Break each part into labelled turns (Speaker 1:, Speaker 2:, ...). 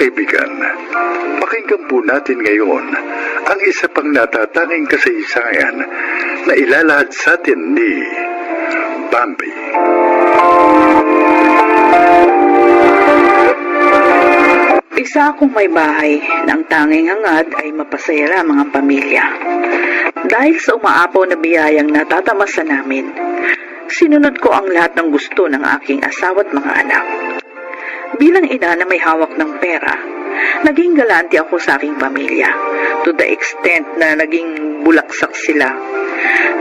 Speaker 1: kaibigan, pakinggan po natin ngayon ang isa pang natatanging kasaysayan na ilalahad sa atin ni Bambi.
Speaker 2: Isa akong may bahay na ang tanging hangad ay mapasaya ang mga pamilya. Dahil sa umaapaw na biyayang natatamasa namin, sinunod ko ang lahat ng gusto ng aking asawa at mga anak. Bilang ina na may hawak ng pera, naging galante ako sa aking pamilya to the extent na naging bulaksak sila.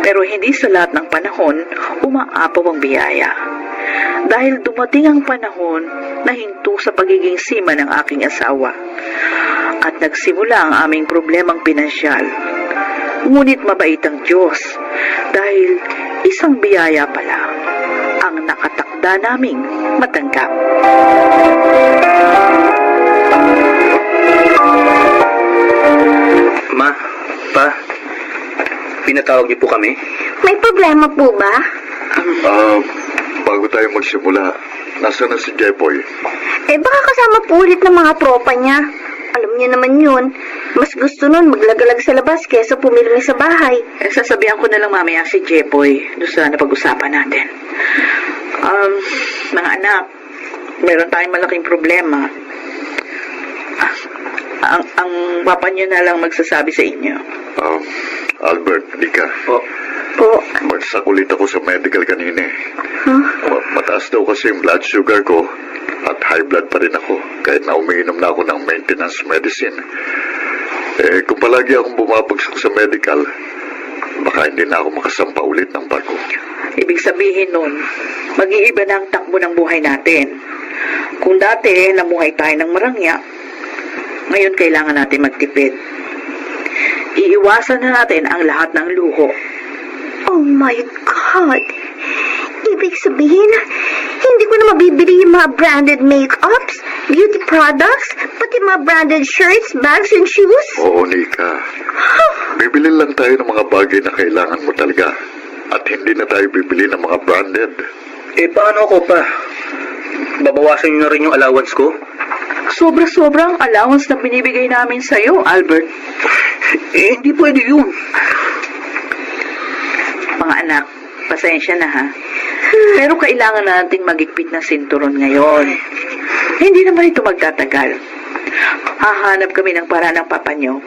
Speaker 2: Pero hindi sa lahat ng panahon umaapaw ang biyaya. Dahil dumating ang panahon na hinto sa pagiging sima ng aking asawa at nagsimula ang aming problemang pinansyal. Ngunit mabait ang Diyos dahil isang biyaya pala ang nakatakda naming matanggap.
Speaker 3: Ma, Pa, pinatawag niyo po kami?
Speaker 4: May problema po ba?
Speaker 1: Bago tayo magsimula, nasa na si Jepoy?
Speaker 4: Baka kasama po ulit ng mga tropa niya. Alam niyo naman yun. Mas gusto nun maglagalag sa labas kesa pumilmi sa bahay.
Speaker 2: Sasabihan ko na lang mamaya si Jepoy doon sa napag-usapan natin. Mga anak, meron tayong malaking problema. Ang papa niyo na lang magsasabi sa inyo.
Speaker 1: Albert, Nika.
Speaker 4: Po.
Speaker 1: Magsakulit ako sa medical kanina. Mataas daw kasi yung blood sugar ko at high blood pa rin ako kahit na umiinom na ako ng maintenance medicine. Kung palagi akong bumabagsak sa medical, baka hindi na ako makasampa ulit ng barko.
Speaker 2: Ibig sabihin nun, mag-iiba na ang takbo ng buhay natin. Kung dati namuhay tayo ng marangya, ngayon kailangan natin magtipid. Iiwasan na natin ang lahat ng luho.
Speaker 4: Oh my God! Ibig sabihin, hindi ko na mabibili yung mga branded makeups, beauty products, pati mga branded shirts, bags, and shoes?
Speaker 1: Oo, Nika. Bibili lang tayo ng mga bagay na kailangan mo talaga. At hindi na tayo bibili ng mga branded.
Speaker 3: Paano ako, Pa? Babawasan niyo na rin yung allowance ko?
Speaker 2: Sobra-sobrang allowance na binibigay namin sa'yo, Albert.
Speaker 3: Hindi pwede yun.
Speaker 2: Mga anak, pasensya na ha. Pero kailangan na nating magigpit ng sinturon ngayon. Hindi naman ito magtatagal. Hahanap kami ng paraan ng papa nyo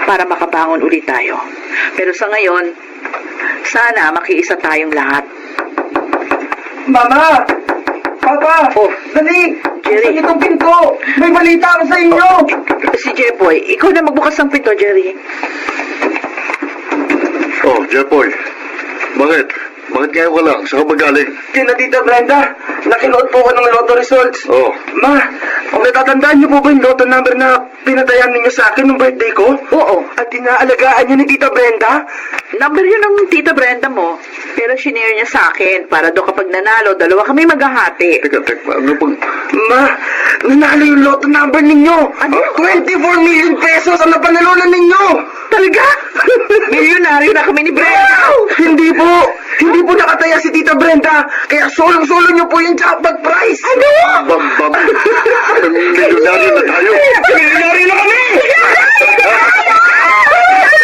Speaker 2: para makabangon ulit tayo. Pero sa ngayon, sana makiisa tayong lahat.
Speaker 5: Mama! Papa!
Speaker 2: Oh,
Speaker 5: Dali!
Speaker 2: Jerry.
Speaker 5: Buksan itong pinto! May balita ako sa inyo!
Speaker 2: Si Jepoy, ikaw na magbukas ng pinto, Jerry.
Speaker 1: Oh, Jepoy. Bakit? Bakit ngayon ka lang? Saan ka magaling?
Speaker 5: Kina Tita Brenda, nakinuot po ko ng lotto results.
Speaker 1: Oh.
Speaker 5: Ma, natatandaan niyo po ba yung lotto number na pinatayan ninyo sa akin nung birthday ko?
Speaker 2: Oo.
Speaker 5: At inaalagaan niyo ni Tita Brenda?
Speaker 2: Number yun ng tita Brenda mo. Pero sinare niya sa akin para doon kapag nanalo, dalawa kami maghahati.
Speaker 1: Teka, ano bang...
Speaker 5: Ma, nanalo yung lotto number ninyo.
Speaker 2: Ano?
Speaker 5: 24 million pesos ang napanalunan ninyo.
Speaker 2: Talaga? Milyonaryo na kami ni Brenda.
Speaker 5: Hindi po! Hindi po nakataya si Tita Brenda, kaya solong-solo niyo po yung jackpot prize!
Speaker 2: Ano?
Speaker 1: Bam! Milyonaryo na tayo!
Speaker 5: Milyonaryo na kami!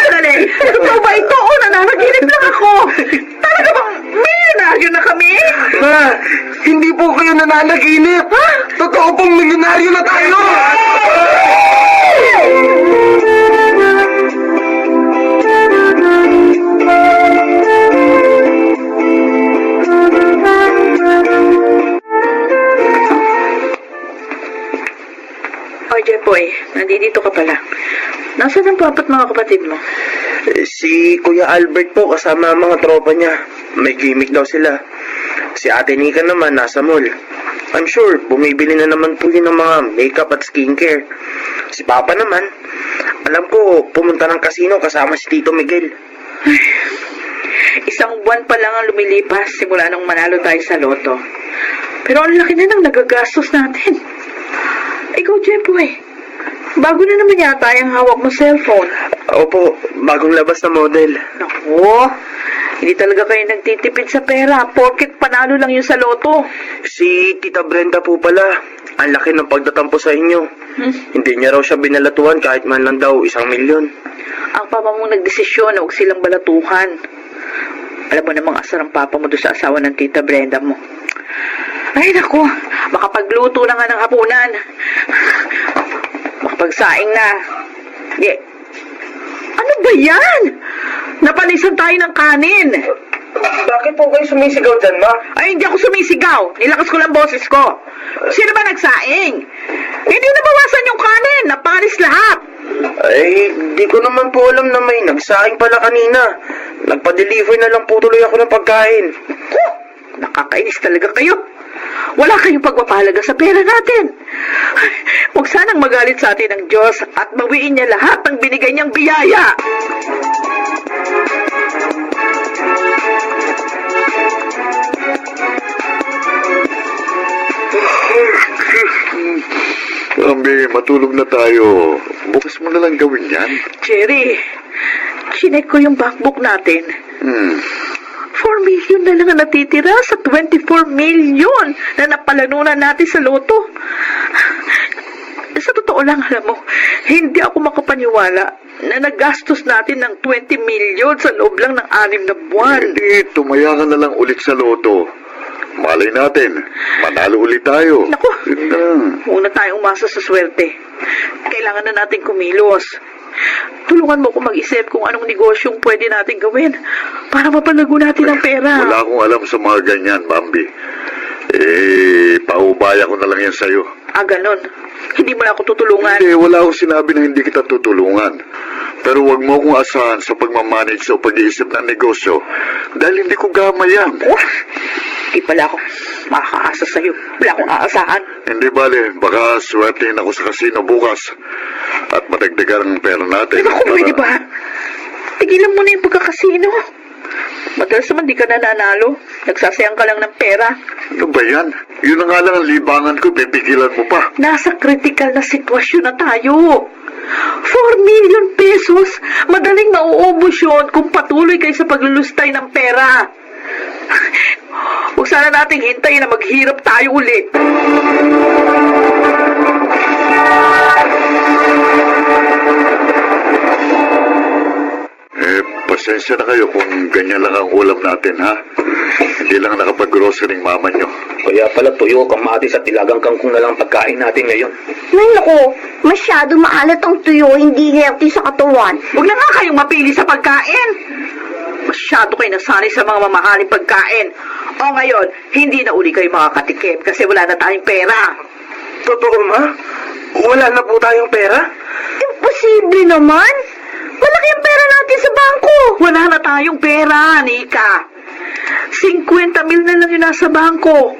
Speaker 2: Dali. Totoo ba ito? O, nananaginip lang ako. Talaga bang milyonaryo na kami?
Speaker 5: Ma, hindi po kayo nananaginip! Totoo pong milyonaryo na tayo!
Speaker 2: Oh, Jepoy, nandito ka pala. Nasaan ang papat mga kapatid mo?
Speaker 3: Si Kuya Albert po kasama ang mga tropa niya. May gimmick daw sila. Si Ate Nika naman nasa mall. I'm sure bumibili na naman po yun ng mga makeup at skincare. Si Papa naman, alam ko pumunta ng casino kasama si Tito Miguel.
Speaker 2: Isang buwan pa lang ang lumilipas simula nung manalo tayo sa loto. Pero ang laki na ng nagagastos natin. Ikaw, Jepoy, bago na naman yata yung hawak mo cellphone.
Speaker 3: Opo, bagong labas na model.
Speaker 2: Naku, hindi talaga kayo nagtitipid sa pera porket panalo lang yun sa loto.
Speaker 3: Si Tita Brenda po pala, Ang laki ng pagtatampo sa inyo. Hindi niya raw siya binalatuhan kahit man lang daw 1 milyon.
Speaker 2: Ang papa mong nagdesisyon na huwag silang balatuhan. Alam mo namang asar ang papa mo doon sa asawa ng tita Brenda mo. Ay, naku, makapagluto na nga ng hapunan. Makapagsaing na. Ano ba yan? Napalisan tayo ng kanin.
Speaker 3: Bakit po kayo sumisigaw dyan, ma?
Speaker 2: Ay, hindi ako sumisigaw. Nilakas ko lang boses ko. Sino ba nagsaing? Hindi nabawasan yung kanin. Napanis lahat.
Speaker 3: Ay, di ko naman po alam na may nagsaing pala kanina. Nagpa-deliver na lang po tuloy ako ng pagkain.
Speaker 2: Nakakainis talaga kayo. Wala kayong pagpapahalaga sa pera natin. Huwag sanang magalit sa atin ng Diyos at bawiin niya lahat ng binigay niyang biyaya.
Speaker 1: Ambi, matulog na tayo. Bukas mo na lang gawin yan.
Speaker 2: Jerry, chinek ko yung bankbook natin. 4 million na lang ang natitira sa 24 million na napalanunan natin sa loto. Sa totoo lang, alam mo, hindi ako makapaniwala na nagastos natin ng 20 million sa loob lang ng 6 na buwan.
Speaker 1: Hindi, tumaya ka na lang ulit sa loto. Malay natin, manalo ulit tayo.
Speaker 2: Naku,
Speaker 1: Yun na.
Speaker 2: huwag na tayong umasa sa swerte. Kailangan na natin kumilos. Tulungan mo ko mag-isip kung anong negosyong pwede natin gawin para mapalago natin ang pera.
Speaker 1: Wala akong alam sa mga ganyan, Bambi. Paubaya ko na lang yan sa'yo.
Speaker 2: Ganon. Hindi mo na ako tutulungan.
Speaker 1: Hindi, wala akong sinabi na hindi kita tutulungan. Pero wag mo akong asahan sa pagmamanage o pag-iisip ng negosyo dahil hindi ko gama yan.
Speaker 2: Di pala ako makakaasa sa'yo. Wala akong aasahan.
Speaker 1: Hindi bale, baka swertein ako sa kasino bukas at madagdagan ang pera natin.
Speaker 2: Naku, pwede ba? Tigilan mo na yung pagkakasino. Madalas naman di ka nananalo. Nagsasayang ka lang ng pera.
Speaker 1: Ano ba yan? Yun na nga lang ang libangan ko, pipigilan mo pa.
Speaker 2: Nasa critical na sitwasyon na tayo. 4 million pesos. Madaling mauubos yun kung patuloy kayo sa paglulustay ng pera. Huwag sana nating hintayin na maghirap tayo ulit.
Speaker 1: Pasensya na kayo kung ganyan lang ang ulam natin, ha? Hindi lang nakapag-grocery mama nyo.
Speaker 3: Kaya pala tuyo, kamatis at tilagang kangkong na lang pagkain natin ngayon.
Speaker 4: Nay, naku, masyado maalat ang tuyo, hindi healthy sa katawan.
Speaker 2: Huwag na nga kayong mapili sa pagkain. Masyado kayo nasanay sa mga mamahaling pagkain. O ngayon, hindi na uli kayo makakatikim kasi wala na tayong pera.
Speaker 3: Totoo, ma? Wala na po tayong pera?
Speaker 4: Imposible naman. Malaki ang pera natin sa bangko.
Speaker 2: Wala na tayong pera, Nika. 50 mil na lang yung nasa bangko.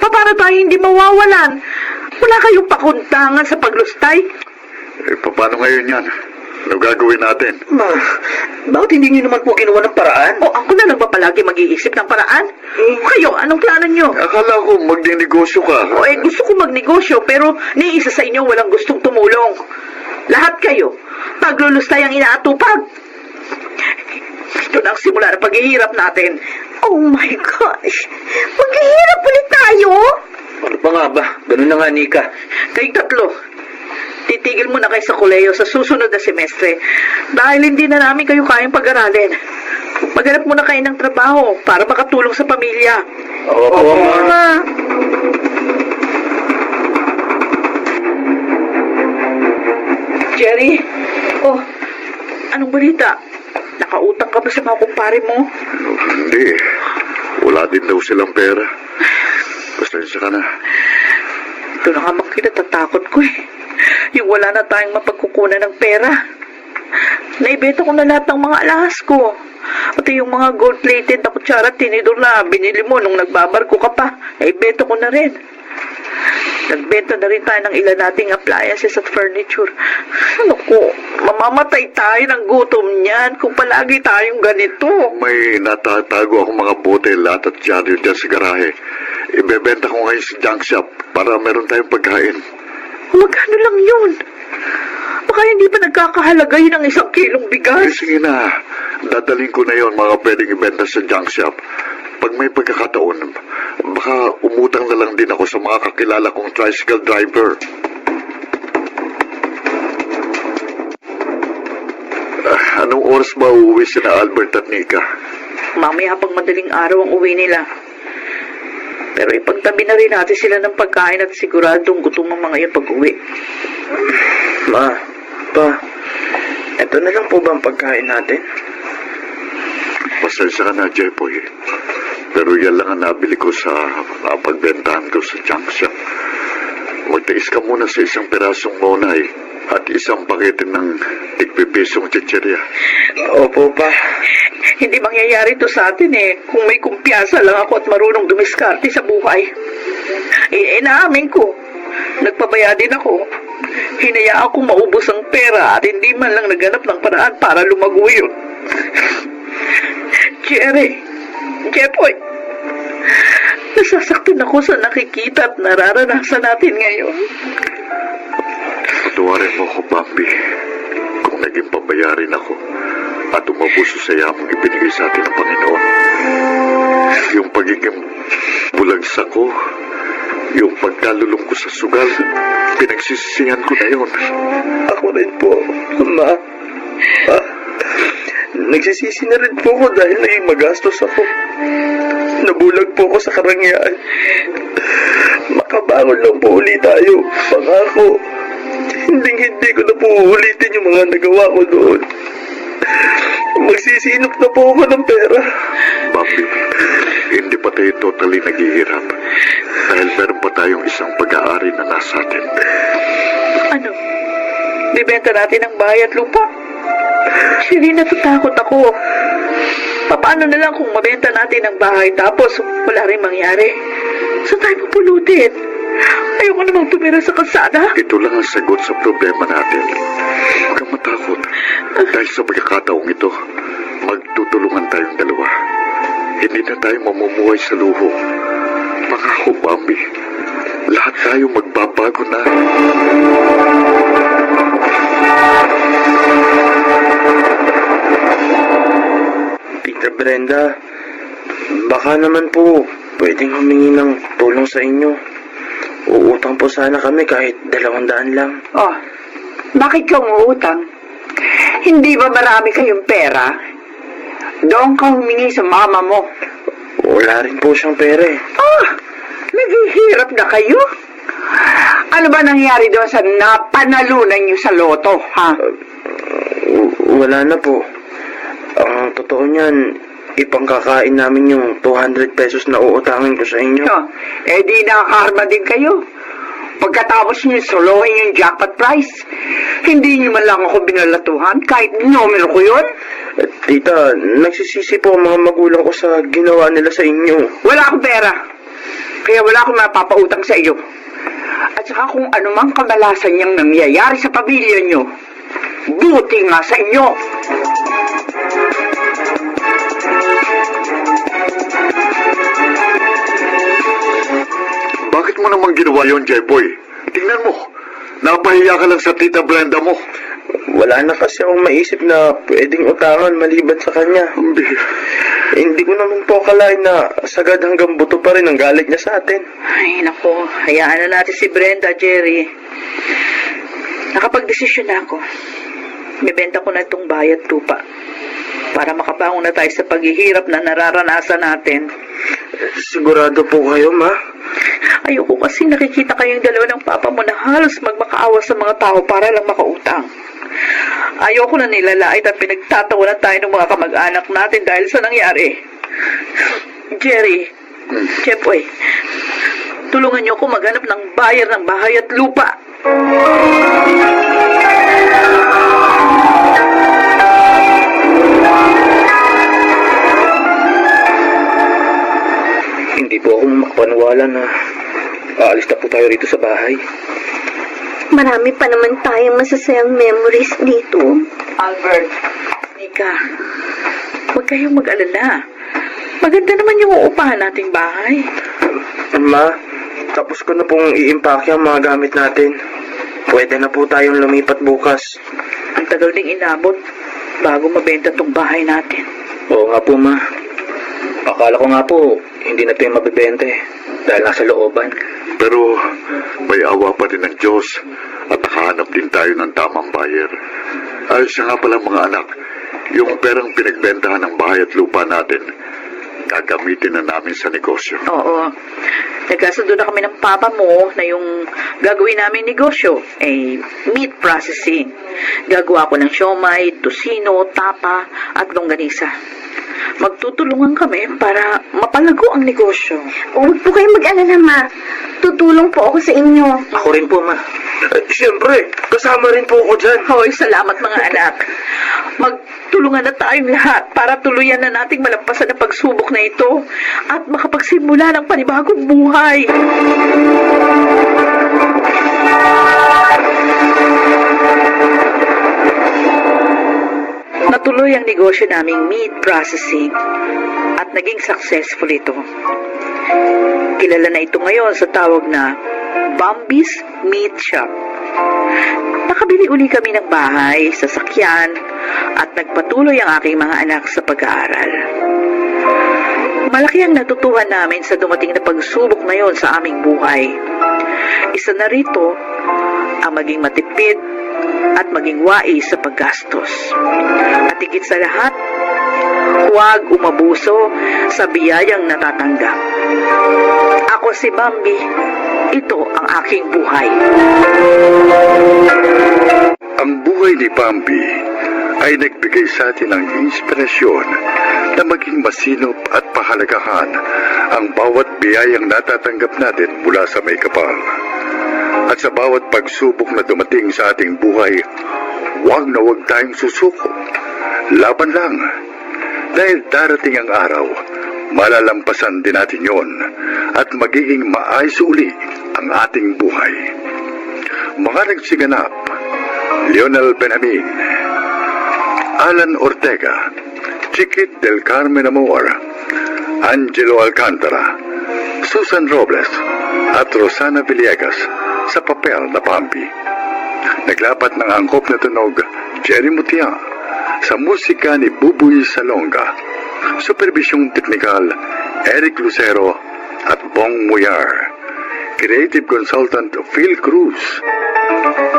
Speaker 2: Paano tayo hindi mawawalan? Wala kayong pakuntangan sa paglustay?
Speaker 1: Paano ngayon yan? Ano gagawin natin?
Speaker 3: Ma, bakit hindi niyo naman po ginawa ng paraan?
Speaker 2: O ako na lang ba palagi mag-iisip ng paraan? Kayo, anong plano nyo?
Speaker 1: Akala ko magnenegosyo ka.
Speaker 2: O gusto ko magnegosyo pero ni isa sa inyo walang gustong tumulong. Lahat kayo, paglulustay ang inaatupag. Ito na ang simula ng paghihirap natin.
Speaker 4: Oh my gosh. Maghihirap ulit tayo?
Speaker 3: Ano pa nga ba? Ganun na nga, Nika.
Speaker 2: Kayong tatlo, titigil muna kayo sa koleyo sa susunod na semestre dahil hindi na namin kayo kayang pag-aralin. Maghanap muna kayo ng trabaho para makatulong sa pamilya.
Speaker 3: Oo,
Speaker 4: Ma.
Speaker 2: Jerry, anong balita? Nakautang ka ba sa mga kumpare mo?
Speaker 1: Hindi. Wala din daw silang pera. Pasensya ka na.
Speaker 2: Ito na nga makikitatakot ko eh. Yung wala na tayong mapagkukunan ng pera. Naibenta ko na lahat ng mga alahas ko. Pati yung mga gold-plated na kutsara at tinidor na binili mo nung nagbabarko ka pa. Naibenta ko na rin. Nagbenta na rin tayo ng ilan nating appliances at furniture. Ano ko, mamamatay tayo ng gutom niyan kung palagi tayong ganito.
Speaker 1: May natatago akong mga bote, lahat at dyaryo dyan sa garahe. Ibebenta ko ngayon sa junk shop para meron tayong pagkain.
Speaker 2: Magkano lang yun? Baka hindi pa nagkakahalaga yun ng 1 kilong bigas.
Speaker 1: Sige na, dadalhin ko na yon mga pwedeng ibenta sa junk shop. Pag may pagkakataon, Baka umutang na lang din ako sa mga kakilala kong tricycle driver. Anong oras ba uuwi sina Albert at Nika?
Speaker 2: Mamaya pag madaling araw ang uwi nila. Pero ipagtabi na rin natin sila ng pagkain at siguradong gutom ang mga yan pag-uwi.
Speaker 3: Ma, pa, eto na lang po ba ang pagkain natin?
Speaker 1: Pasensya ka na, Jepoy. Pero yan lang ang nabili ko sa pagbentahan ko sa junk shop. Magtiis ka muna sa isang pirasong monay at isang pakete ng tigpipisong chichirya.
Speaker 3: Opo, pa.
Speaker 2: Hindi mangyayari to sa atin kung may kumpiyansa lang ako at marunong dumiskarte sa buhay. Inaamin ko, nagpabaya din ako. Hinayaan kong maubos ang pera at hindi man lang naghanap ng paraan para lumago yun. Jerry, Jepoy, nasasaktan ako sa nakikita at nararanasan natin ngayon.
Speaker 1: Patawarin mo ako, Bambi, kung naging pabayarin ako at umabuso sa yamang ibinigay sa atin ng Panginoon. Yung pagiging bulagsak ko, yung pagkalulong ko sa sugal, pinagsisisihan ko na yun.
Speaker 3: Ako rin po, Ma. Pa, nagsisisi na rin po ako dahil naging magastos ako. Nabulag po ako sa karangyaan. Makabangon lang po ulit tayo. Pangako, hindi ko na po uulitin yung mga nagawa ko noon. Magsisinop na po ako ng pera.
Speaker 1: Bambi, hindi pa tayo totally naghihirap dahil meron pa tayong isang pag-aari na nasa atin.
Speaker 2: Ano? Bibenta natin ang bahay at lupa? Siri, natatakot ako. Paano na lang kung mabenta natin ang bahay tapos wala rin mangyari? Saan tayo pupulutin? Ayoko namang tumira sa kalsada.
Speaker 1: Ito lang ang sagot sa problema natin. Huwag kang matakot. Dahil sa pagkakataong ito, magtutulungan tayong dalawa. Hindi na tayo mamumuhay sa luho. Pangako, Bambi. Lahat tayo magbabago na.
Speaker 3: Tita Brenda, baka naman po pwedeng humingi ng tulong sa inyo. Uutang po sana kami kahit 200 lang.
Speaker 2: Oh, bakit ka umuutang? Hindi ba marami kayong pera? Doon ka humingi sa mama mo.
Speaker 3: Wala rin po siyang pera eh.
Speaker 2: Ah, naghihirap na kayo? Ano ba nangyari doon sa napanalunan niyo sa loto, ha?
Speaker 3: Wala na po. Ang totoo niyan, ipangkakain namin yung 200 pesos na uutangin ko sa inyo.
Speaker 2: Oh, di nakakarma din kayo. Pagkatapos niyo solohin yung jackpot prize, hindi niyo man lang ako binalatuhan kahit numero ko yun.
Speaker 3: Tita, nagsisisi po ang mga magulang ko sa ginawa nila sa inyo.
Speaker 2: Wala akong pera. Kaya wala akong mapapautang sa iyo. At saka kung anumang kamalasan niyang nangyayari sa pamilya niyo, buti nga sa inyo.
Speaker 1: Bakit mo naman ginawa yon, J-Boy? Tingnan mo. Napahiya ka lang sa Tita Brenda mo.
Speaker 3: Wala na kasi akong maisip na pwedeng utangan maliban sa kanya. Hindi ko naman po akalain na sagad hanggang buto pa rin ang galit niya sa atin.
Speaker 2: Ay, nako. Hayaan na natin si Brenda, Jerry. Nakapag-desisyon na ako. Bibenta ko na itong bahay at lupa para makabangon na tayo sa paghihirap na nararanasan natin.
Speaker 3: Sigurado po kayo, Ma?
Speaker 2: Ayoko kasi nakikita kayong dalawa ng papa mo na halos magmakaawa sa mga tao para lang makautang. Ayoko na nilalait at pinagtatawanan tayo ng mga kamag-anak natin dahil sa nangyari. Jerry, Jepoy, tulungan niyo ako maghanap ng buyer ng bahay at lupa.
Speaker 3: Hindi po ako makapaniwala na aalis na po tayo rito sa bahay.
Speaker 4: Marami pa naman tayong masasayang memories dito.
Speaker 2: Albert, Nika, huwag kayong mag-alala. Maganda naman yung uupahan nating bahay.
Speaker 3: Ma, tapos ko na pong i-impake ang mga gamit natin. Pwede na po tayong lumipat bukas.
Speaker 2: Ang tagal ding inabot bago mabenta tong bahay natin.
Speaker 3: Oo nga po, Ma. Akala ko nga po, hindi na ito yung mabibente dahil nasa looban.
Speaker 1: Pero may awa pa rin ng Diyos at nakahanap din tayo ng tamang buyer. Ay, siya nga pala mga anak, yung perang pinagbentahan ng bahay at lupa natin, gagamitin na namin sa negosyo.
Speaker 2: Oo. Nagkasundo na kami ng papa mo na yung gagawin namin negosyo ay meat processing. Gagawa ko ng siomay, tosino, tapa, at longganisa. Magtutulungan kami para mapalago ang negosyo.
Speaker 4: Huwag po kayong mag-alala, ma. Tutulong po ako sa inyo.
Speaker 3: Ako rin po, ma. Siyempre, kasama rin po ako dyan.
Speaker 2: Hoy, salamat mga anak. Magtulungan na tayong lahat para tuluyan na nating malampasan ang pagsubok na ito at makapagsimula ng panibagong buhay. Natuloy ang negosyo naming meat processing at naging successful ito. Kilala na ito ngayon sa tawag na Bambi's Meat Shop. Nakabili uli kami ng bahay, sasakyan, at nagpatuloy ang aking mga anak sa pag-aaral. Malaki ang natutuhan namin sa dumating na pagsubok na yon sa aming buhay. Isa na rito ang maging matipid at maging wais sa paggastos. At higit sa lahat, huwag umabuso sa biyayang natatanggap. Ako si Bambi, ito ang aking buhay.
Speaker 1: Ang buhay ni Bambi ay nagbigay sa atin ng inspirasyon na maging masinop at pahalagahan ang bawat biyayang natatanggap natin mula sa may kapal. At sa bawat pagsubok na dumating sa ating buhay, huwag na huwag tayong susuko. Laban lang. Dahil darating ang araw, malalampasan din natin yon at magiging maayos uli ang ating buhay. Mga nagsiganap, Leonel Benjamin, Alan Ortega, Chiquit del Carmen Amor, Angelo Alcantara, Susan Robles, at Rosana Villegas sa papel na Bambi. Naglapat ng angkop na tunog, Jerry Mutia, sa musika ni Bubuy Salonga, supervisyong teknikal, Eric Lucero at Bong Muyar, creative consultant Phil Cruz,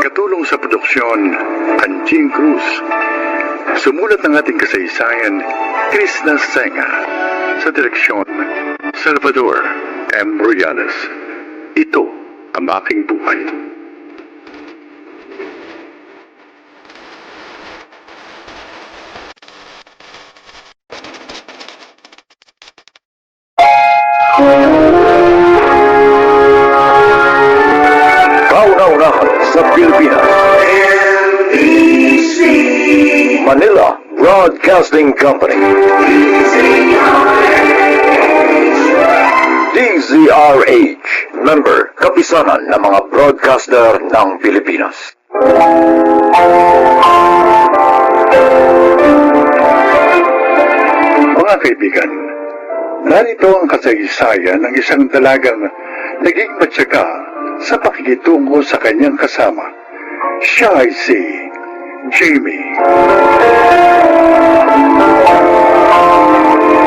Speaker 1: katulong sa produksyon, Anjing Cruz, sumulat ng ating kasaysayan, Krishna Senga, sa direksyon, Salvador M. Royales. Ito ang aking buhay. Kauna-unahan sa Pilipinas. NBC Manila Broadcasting Company. DZRH, member, kapisanan ng mga broadcaster ng Pilipinas. Mga kaibigan, narito ang kasaysayan ng isang dalagang naging matyaga sa pakikitungo sa kanyang kasama. Siya ay si Jamie.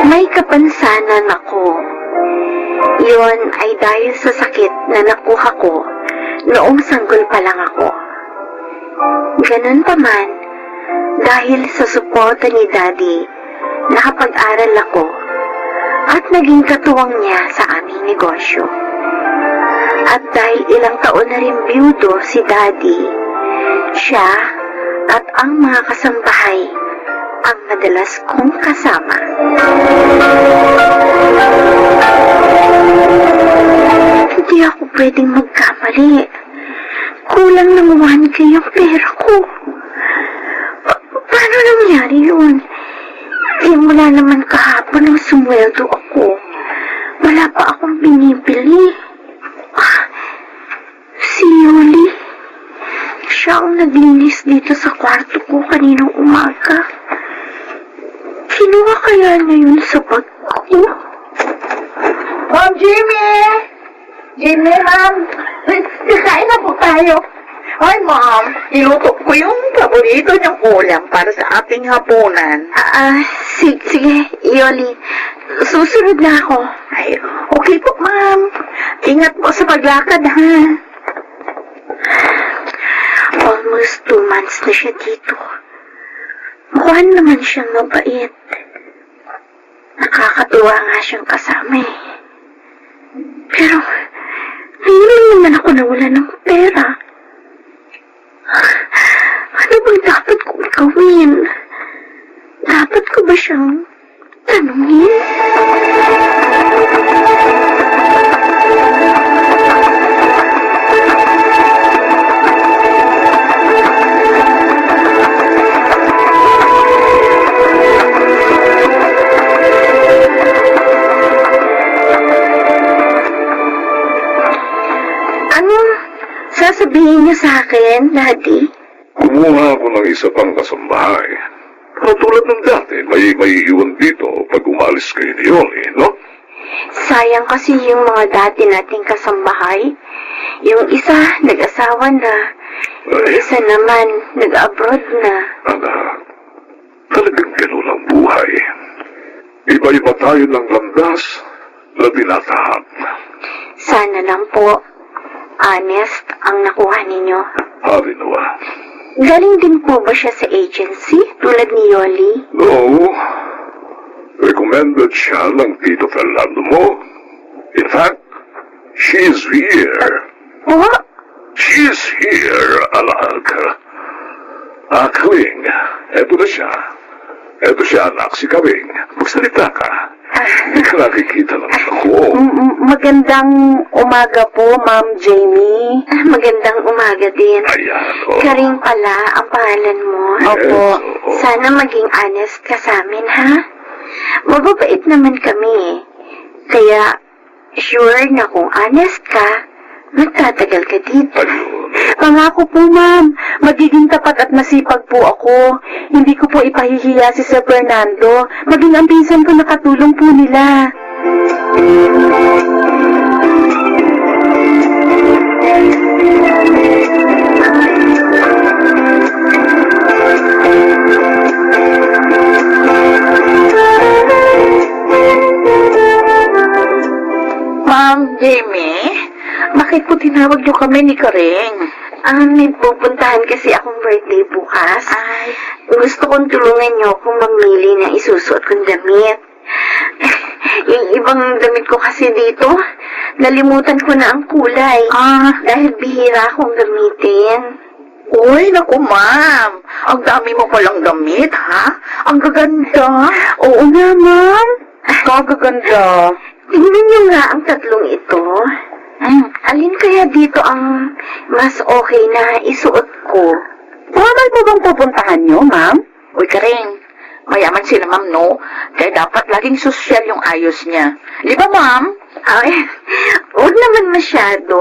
Speaker 4: May kapansanan ako. Yun ay dahil sa sakit na nakuha ko noong sanggol pa lang ako. Ganun pa man, dahil sa suporta ni Daddy, nakapag-aral ako at naging katuwang niya sa aming negosyo. At dahil ilang taon na rin biyudo si Daddy, siya at ang mga kasambahay ang madalas kong kasama. Hindi ako pwedeng magkamali. Kulang ng 1K ang pera ko. Paano nangyari yun? Eh, mula naman kahapon nang sumweldo ako. Wala pa akong binibili. Si Yuli. Siya ang naglinis dito sa kwarto ko kaninang umaga. Kinuha kaya niya yun sa bag ko?
Speaker 2: Ma'am Jimmy! Jimmy, ma'am! Kakain na po tayo. Ay, ma'am, niluto ko yung paborito niyang ulam para sa ating hapunan.
Speaker 4: Sige, Yoli. Susunod na ako.
Speaker 2: Ay, okay po, ma'am. Ingat po sa paglakad, ha?
Speaker 4: Almost 2 months na siya dito. Mukha naman siyang mabait. Nakakatuwa nga siyang kasama eh. Pero, ngayon lang naman ako nawala ng pera. Ano bang dapat kong gawin? Dapat ko ba siyang tanungin? Anong sasabihin niya sa akin, Daddy?
Speaker 6: Kumuha ako ng isa pang kasambahay. Tulad ng dati, may iwan dito pag umalis kayo ni Yoli, no?
Speaker 4: Sayang kasi yung mga dati nating kasambahay. Yung isa, nag-asawa na. Yung isa naman, nag-abroad na.
Speaker 6: Anak, talagang ganun ang buhay. Iba-iba tayo ng landas na tinatahak.
Speaker 4: Sana lang po, honest ang nakuha ninyo.
Speaker 6: Hari nawa.
Speaker 4: Galing din po ba siya sa agency, tulad ni Yoli?
Speaker 6: No, recommended siya ng Tito Fernando mo. In fact, she's here.
Speaker 4: Po?
Speaker 6: She's here, anak. Kling, eto na siya. Eto siya, anak, si Kling. Magsalita ka. Hindi ka nakikita lang ako.
Speaker 2: Magandang umaga po, Ma'am Jamie.
Speaker 4: Magandang umaga din.
Speaker 6: Ayan, oh.
Speaker 4: Karing pala ang pangalan mo.
Speaker 6: Yes, oo.
Speaker 4: Sana maging honest ka sa amin, ha? Mababait naman kami. Kaya, sure na kung honest ka, magtatagal ka dito.
Speaker 6: Ayun.
Speaker 2: Pangako po, Ma'am. Magiging tapat at masipag po ako. Hindi ko po ipahihiya si Sir Fernando. Maging ang pinsan ko nakatulong po nila. Ma'am Jamie, bakit po tinawag niyo kami ni Karing?
Speaker 4: May pupuntahan kasi akong birthday bukas.
Speaker 2: Ay,
Speaker 4: Gusto kong tulungan niyo kung mamili ng isusuot kong damit. Yung ibang damit ko kasi dito, nalimutan ko na ang kulay. Dahil bihira akong gamitin.
Speaker 2: uy, naku ma'am. Ang dami mo palang damit, ha? Ang gaganda. Oo nga, ma'am. Kagaganda.
Speaker 4: Tingnan niyo nga ang tatlong ito. Alin kaya dito ang mas okay na isuot ko?
Speaker 2: Formal po bang pupuntahan niyo, ma'am? Uy, Karing. Mayaman sila, ma'am, no? Kaya dapat laging sosyal yung ayos niya. Di ba, ma'am?
Speaker 4: Ay, huwag naman masyado.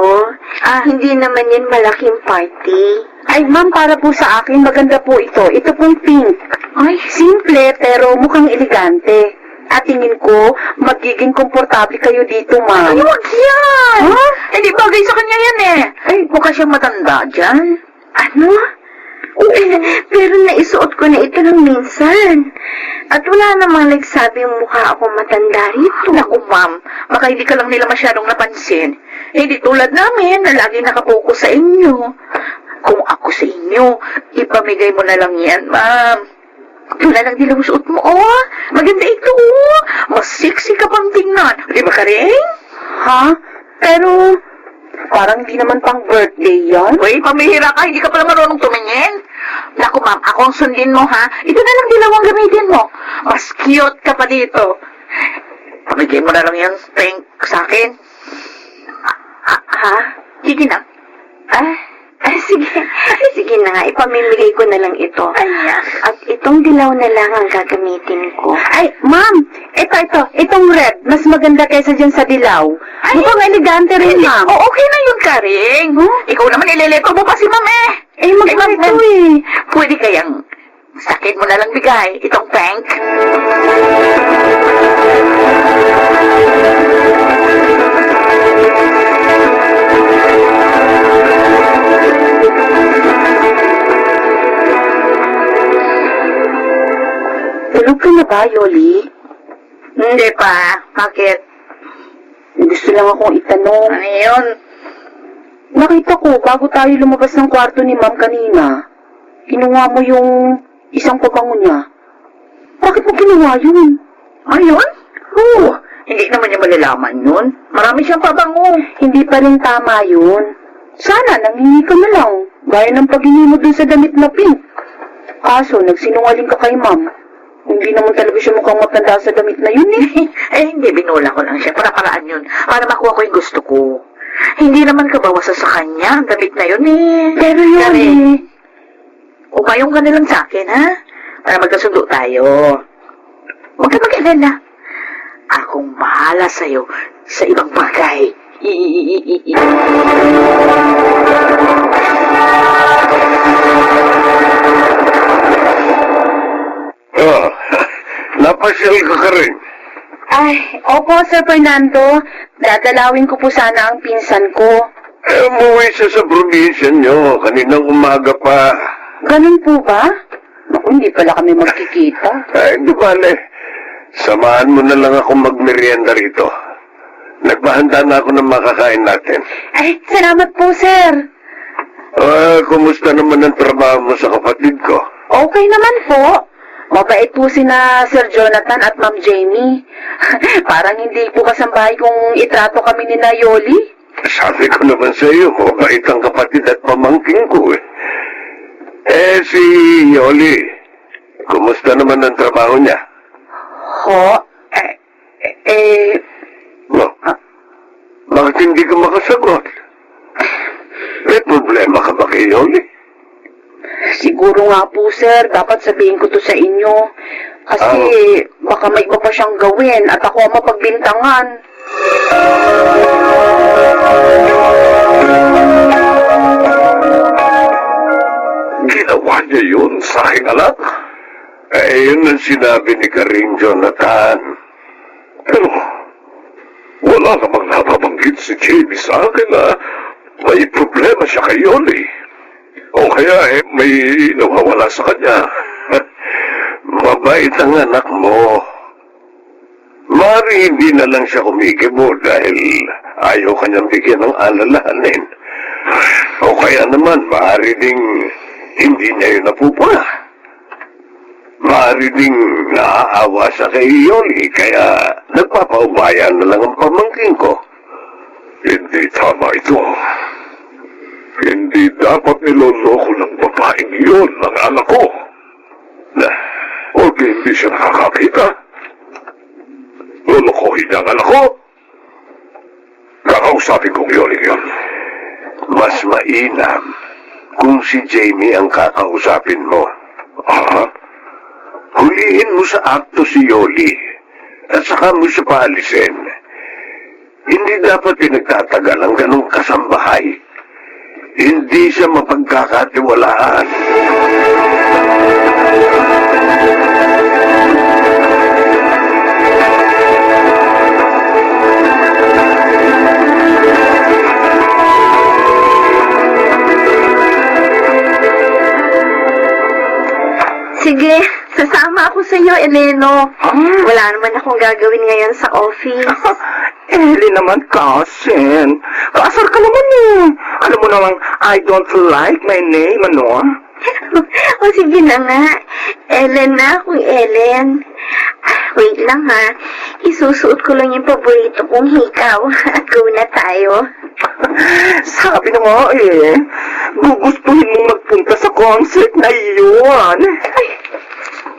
Speaker 4: Hindi naman yan malaking party.
Speaker 2: Ay, ma'am, para po sa akin, maganda po ito. Ito pong pink. Ay, simple, pero mukhang elegante. At tingin ko, magiging komportable kayo dito, ma'am. Ay, wag yan! Huh? Hindi bagay sa kanya yan, eh. Ay, mukha siyang matanda dyan.
Speaker 4: Ano? Pero naisuot ko na ito ng minsan. At wala namang nagsabing mukha akong matanda rito.
Speaker 2: Naku, ma'am, baka hindi ka lang nila masyadong napansin. Hindi tulad namin na lagi nakapokus sa inyo. Kung ako sa inyo, ipamigay mo na lang yan, ma'am. Tulad lang nilang suot mo, oh. Maganda ito, oh. Mas sexy ka pang tingnan. Di ba, Karing? Ha? Pero, parang di naman pang birthday yan. Uy, pamihira ka. Hindi ka pala marunong tumingin. Naku, ma'am, ako ang sundin mo, ha? Ito na lang dilawang gamitin mo. Mas cute ka pa dito. Pamigay mo na lang yan, pink, sa akin.
Speaker 4: Ha?
Speaker 2: Sige na.
Speaker 4: Sige na nga, ipamimigay ko na lang ito.
Speaker 2: Ayan.
Speaker 4: At itong dilaw na lang ang gagamitin ko.
Speaker 2: Ay, ma'am, itong red, mas maganda kaysa dyan sa dilaw. Mukhang elegante rin, ma'am. Oh, okay na yun, Karing. Ikaw naman, ileleto mo pa si ma'am, eh. Maganda ito, eh. Pwede kayang, sa akin mo na lang bigay, itong pink. Tulog ka ka na ba, Yoli? Hindi pa. Bakit? Gusto lang akong itanong. Ano yun? Nakita ko, bago tayo lumabas ng kwarto ni Ma'am kanina, kinuha mo yung isang pabango niya. Bakit mo kinuha yun? Ayun? Oo. Hindi naman niya malalaman yun. Marami siyang pabango. Hindi pa rin tama yun. Sana nanghingi ka na lang. Gaya ng paghingi mo dun sa damit na pink. Kaso, nagsinungaling ka kay Ma'am. Hindi naman talaga siya mukhang matanda sa damit na yun eh. Hindi, binula ko lang siya. Para paraan yun. Para makuha ko yung gusto ko. Hindi naman kabawasan sa kanya ang damit na yun eh. Pero yun eh. Umayong ka na lang sa akin, ha? Para magkasundo tayo. Huwag ka mag-alala. Akong bahala sa'yo sa ibang bagay.
Speaker 6: Napasyal ka rin.
Speaker 2: Ay, opo, Sir Fernando. Dadalawin ko po sana ang pinsan ko.
Speaker 6: Umuwi siya sa probinsya nyo. Kaninang umaga pa.
Speaker 2: Ganun po ba? Naku, hindi pala kami magkikita.
Speaker 6: Ay, di bale. Samahan mo na lang ako magmerienda rito. Nagpahanda na ako ng makakain natin.
Speaker 2: Ay, salamat po, Sir.
Speaker 6: Kumusta naman ang trabaho mo sa kapatid ko?
Speaker 2: Okay naman po. Mabait po sina Sir Jonathan at Ma'am Jamie. Parang hindi po kasambahay kung itrato kami ni Yoli.
Speaker 6: Sabi ko naman sa iyo, mabait ang kapatid at pamangking ko eh. Si Yoli, kumusta naman ang trabaho niya?
Speaker 2: Ho?
Speaker 6: Bakit hindi ka makasagot? May problema ka ba kay Yoli?
Speaker 2: Siguro nga po, Sir. Dapat sabihin ko to sa inyo. Kasi baka may iba pa siyang gawin at ako ang mapagbintangan.
Speaker 6: Ginawa niya yun sa aking anak? Yun ang sinabi ni Karing Jonathan. Pero, wala namang nababanggit si Jamie sa akin na may problema siya kay Yoli. O kaya may nawawala sa kanya. Mabait ang anak mo. Mari hindi na lang siya kumikibo dahil ayaw kanyang bigyan ng alalahanin. O kaya naman, maaari ding hindi niya yun napupuna. Maaari ding naaawa sa kay Yoli, kaya nagpapaubaya na lang ang pamangkin ko. Hindi tama ito. Hindi dapat niloloko ng babaeng yun ng anak ko. Huwag hindi siya nakakakita. Lolokohin niya ang anak ko. Kakausapin kong Yoli yun. Mas mainam kung si Jamie ang kakausapin mo. Hulihin mo sa akto si Yoli at saka mo siya paalisin. Hindi dapat pinagtatagal ang ganong kasambahay. Hindi siya mapagkakatiwalaan.
Speaker 4: Sige, sasama ako sa iyo, Eleno. Wala naman akong gagawin ngayon sa office.
Speaker 5: Eli naman, cousin. Kasar ka naman eh. Alam mo namang, I don't like my name, ano?
Speaker 4: O sige na nga. Ellen na akong Ellen. Wait lang ha. Isusuot ko lang yung paborito kong hikaw at go na tayo.
Speaker 5: Sabi na nga eh, gugustuhin mong magpunta sa concert na yun.
Speaker 4: Ay,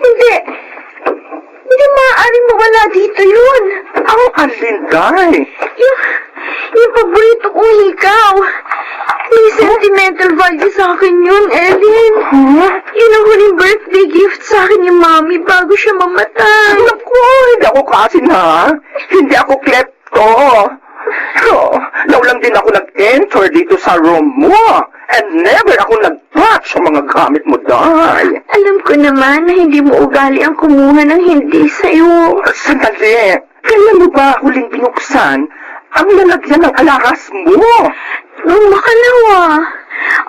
Speaker 4: hindi. Hindi maaaring mawala dito yun.
Speaker 5: Ang alinday.
Speaker 4: Yung paborito kong hikaw. May sentimental value sa akin yun, Ellen. Yun ang huling birthday gift sa akin ni Mami bago siya mamatay.
Speaker 5: Naku, hindi ako kasi na. Hindi ako klepto. So, naulang din ako nag-enter dito sa room mo. And never ako nag-touch sa mga gamit mo, Day.
Speaker 4: Alam ko naman na hindi mo ugali ang kumuha ng hindi sa'yo.
Speaker 5: Sandali. Kailan mo ba huling binuksan ang lalagyan ng alahas mo?
Speaker 4: Nung makalawa.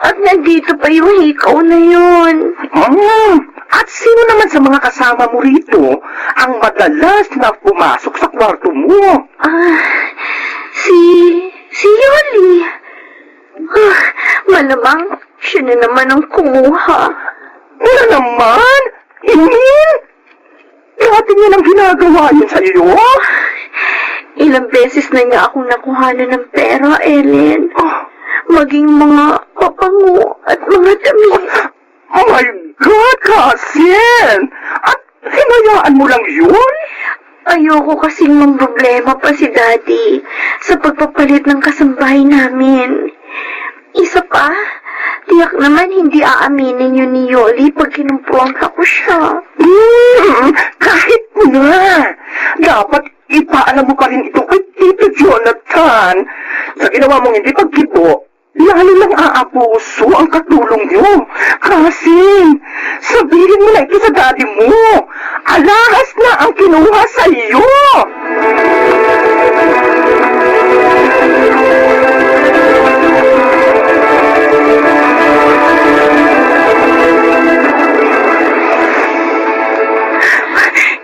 Speaker 4: At nandito pa yung hikaw na yun.
Speaker 5: At sino naman sa mga kasama mo rito ang madalas na pumasok sa kwarto mo?
Speaker 4: Si Yoli. Malamang siya na naman ang kumuha.
Speaker 5: Ano naman? Yun? Dati niya nang ginagawa yun sa iyo?
Speaker 4: Ilang beses na niya akong nakuhanan ng pera, Ellen. Maging mga papango at mga damit.
Speaker 5: Oh my God, Cousin! At hinayaan mo lang yun?
Speaker 4: Ayoko kasing mamroblema pa si Daddy sa pagpapalit ng kasambahay namin. Isa pa, tiyak naman hindi aaminin yun ni Yoli pag kinumpronta ko siya.
Speaker 5: Kahit na. Dapat ipaalam mo pa rin ito kay Tito Jonathan. Sa ginawa mong hindi pagkibo, lalo lang aapuso ang katulong niyo. Kasi, sabihin mo na ito sa daddy mo. Alahas na ang kinuha sa iyo.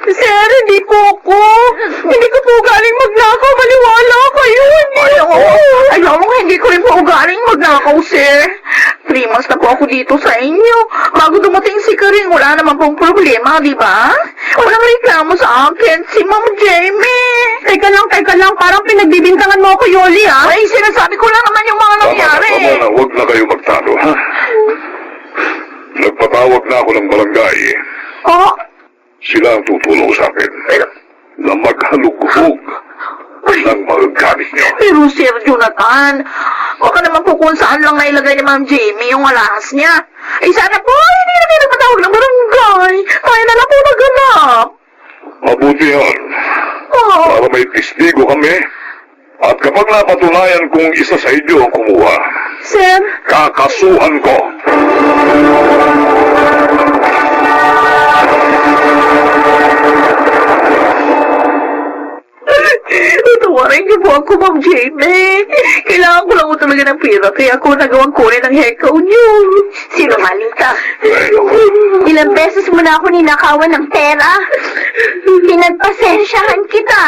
Speaker 2: Sir, hindi po ako. Hindi ko po galing magnakaw. Maliwala kayo. Ayaw mo, hindi ko rin po galing magnakaw, sir. 3 months na po ako dito sa inyo. Bago dumating si Karin, wala naman pong problema, di ba? Walang reklamo sa akin, si Ma'am Jamie. Teka lang, parang pinagbibintangan mo ako, Yoli, ha? Ay, sinasabi ko lang naman yung mga nangyari.
Speaker 6: Tama na, huwag na kayo magtalo, ha? Nagpatawag na ako ng barangay.
Speaker 2: Oh,
Speaker 6: Sila ang tutulong sa akin na maghalugog ng mga gamit niyo.
Speaker 2: pero Sir Jonathan, baka naman po kung saan lang nailagay ni Ma'am Jamie yung alahas niya. Ay sana po, hindi na kayo nagpatawag ng barangay. Tayo na lang po maghanap.
Speaker 6: Mabuti yan.
Speaker 2: Oh,
Speaker 6: Para may testigo kami. At kapag napatunayan kung isa sa inyo ang kumuha,
Speaker 2: Sir,
Speaker 6: kakasuhan ko.
Speaker 2: tawarin niyo po ako, Ma'am Jamie. Kailangan ko lang po talaga ng pera, kaya ako nagawang kunin ang hekaw niyo.
Speaker 4: Sinungaling ka. Ilang beses mo na ako ninakawan ng pera. Pinagpasensyahan kita.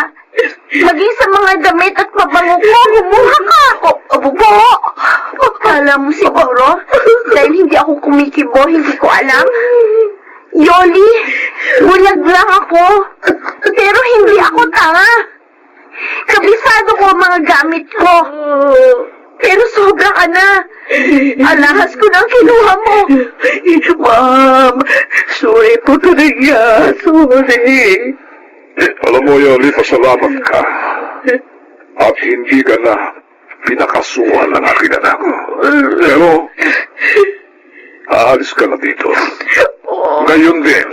Speaker 4: Maging sa mga damit at pabango ko, humuha ka.
Speaker 2: Abo po.
Speaker 4: Akala mo siguro, dahil hindi ako kumikibo, hindi ko alam. Yoli, bulag lang ako. Pero hindi ako tanga. Kabisado ko ang mga gamit ko. Pero sobra ka na. Alahas ko nang kinuha mo.
Speaker 2: Ma'am, sorry po talaga. Sorry.
Speaker 6: Alam mo, Yoli, pasalamat ka. At hindi ka na pinakasuhan ng aking anak. Pero, aalis ka na dito. Ngayon din.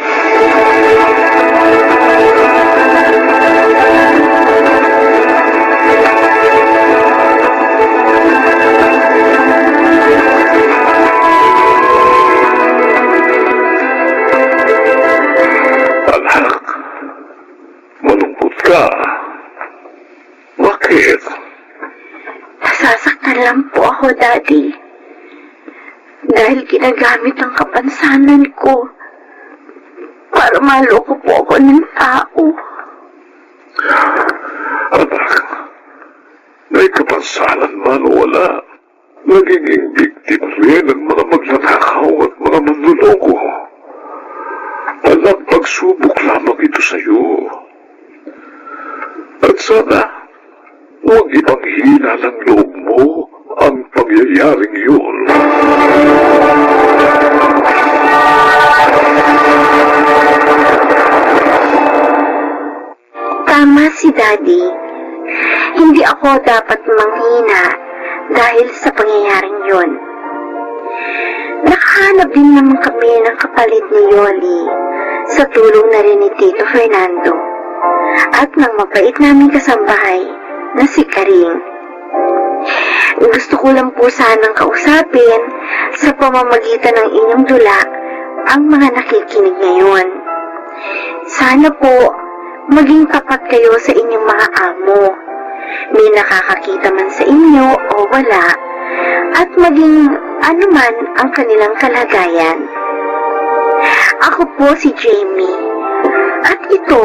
Speaker 6: Anak, malungkot ka. Bakit?
Speaker 4: Nasasaktan lang po ako, Daddy. Dahil ginagamit ang kapansanan ko para maloko po ako ng tao.
Speaker 6: Anak, may kapansanan man o wala, nagiging biktim rin ang mga magnanakaw at mga manluloko. Anak, pagsubok lamang ito sa iyo. At sana, huwag ipanghina ng loob mo ang pangyayaring yun.
Speaker 4: Tama si Daddy. Hindi ako dapat manghina dahil sa pangyayaring yun. Nakahanap din naman kami ng kapalit ni Yoli sa tulong na rin ni Tito Fernando at ng mabait naming kasambahay na si Karing. Gusto ko lang po sanang kausapin sa pamamagitan ng inyong dula ang mga nakikinig ngayon. Sana po maging tapat kayo sa inyong mga amo. May nakakakita man sa inyo o wala, at maging anuman ang kanilang kalagayan. Ako po si Jamie. At ito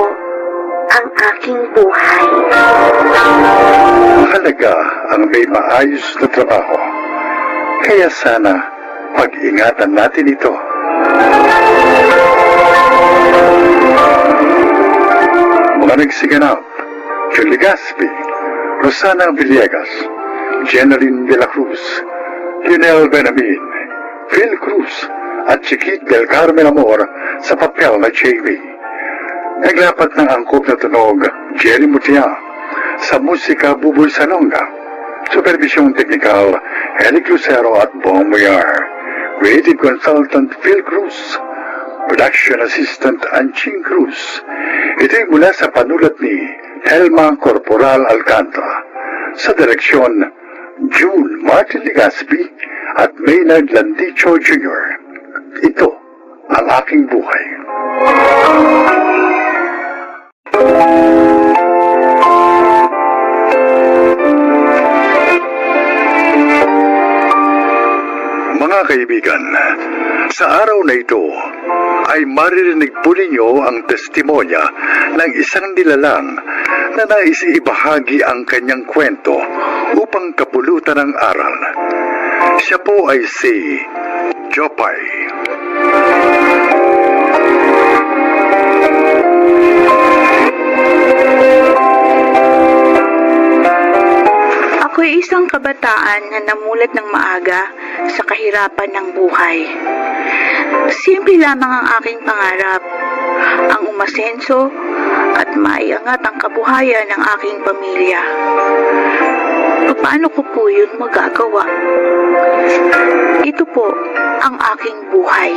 Speaker 4: ang aking buhay.
Speaker 1: Mahalaga ang may maayos na trabaho. Kaya sana pag-ingatan natin ito. Mga nagsiganap, Julie Gaspi, Rosana Villegas, Jenaline de la Cruz, Lionel Benamin, Phil Cruz, at Chiquit del Carmen Amor sa papel na Jamie. Naglapat ng angkop na tunog, Jerry Mutia, sa musika Buboy Sanonga, supervisyong teknikal, Eric Lucero at Bong Muyar, creative consultant Phil Cruz, production assistant Anching Cruz. Ito'y mula sa panulat ni Helma Corporal Alcantara, sa direksyon June Martin Legaspi at Maynard Landicho Jr. Ito ang aking buhay. Mga kaibigan, sa araw na ito ay maririnig po ninyo ang testimonya ng isang nilalang na nais ibahagi ang kanyang kwento upang kapulutan ng aral. Siya po ay si Jopay.
Speaker 2: Ako'y isang kabataan na namulat ng maaga sa kahirapan ng buhay. Simple lamang ang aking pangarap, ang umasenso at maiangat ang kabuhayan ng aking pamilya. Paano ko po yun magagawa? Ito po ang aking buhay.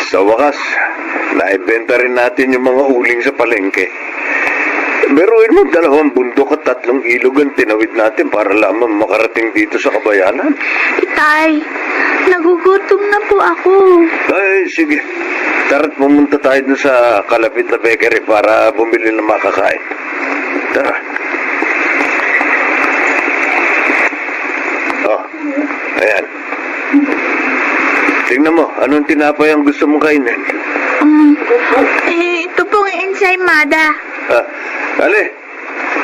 Speaker 6: Sa wakas, naibenta rin natin yung mga uling sa palengke. Biruin mo, 2 bundok at 3 ilog ang tinawid natin para lamang makarating dito sa kabayanan.
Speaker 2: Tay, nagugutom na po ako.
Speaker 6: Ay, sige. Tara't pumunta tayo dun sa kalapit na bakery para bumili ng makakain. Tara. Oh, ayan. Tingnan mo, anong tinapay ang gusto mong kainin?
Speaker 2: Ito pong ensaymada.
Speaker 6: Ali,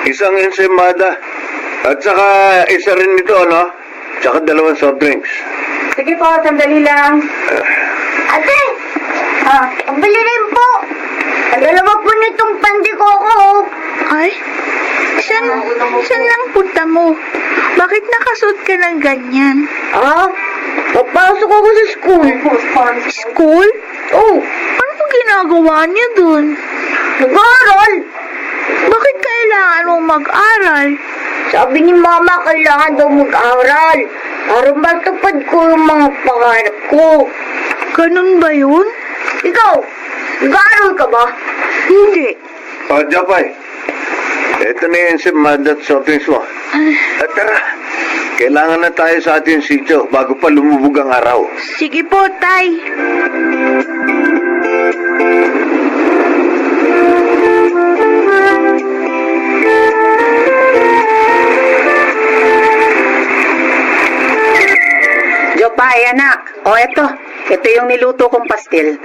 Speaker 6: isang ensaymada. At saka isa rin ito, no? Tsaka 2 soft drinks.
Speaker 4: Sige po, sandali lang. Ate! Pabili rin po. Dalawa po nitong pandikoko.
Speaker 2: Ay, saan lang punta mo? Bakit nakasuot ka ng ganyan?
Speaker 4: Papasok ako sa school.
Speaker 2: School?
Speaker 4: Oh,
Speaker 2: Ano po ginagawa niya dun?
Speaker 4: nag-aaral.
Speaker 2: Bakit kailangan mong mag-aral?
Speaker 4: Sabi ni Mama, kailangan daw mag-aaral. Para matupad ko yung mga pangarap ko.
Speaker 2: Ganun ba yun?
Speaker 4: Ikaw, nag-aaral ka ba?
Speaker 2: Hindi.
Speaker 6: Japay, ito na yung ensaymada at soft drinks mo. At tara, kailangan na tayo sa ating sityo bago pa lumubog ang araw.
Speaker 2: Sige po, Tay.
Speaker 7: Jopay, anak. Ito yung niluto kong pastil.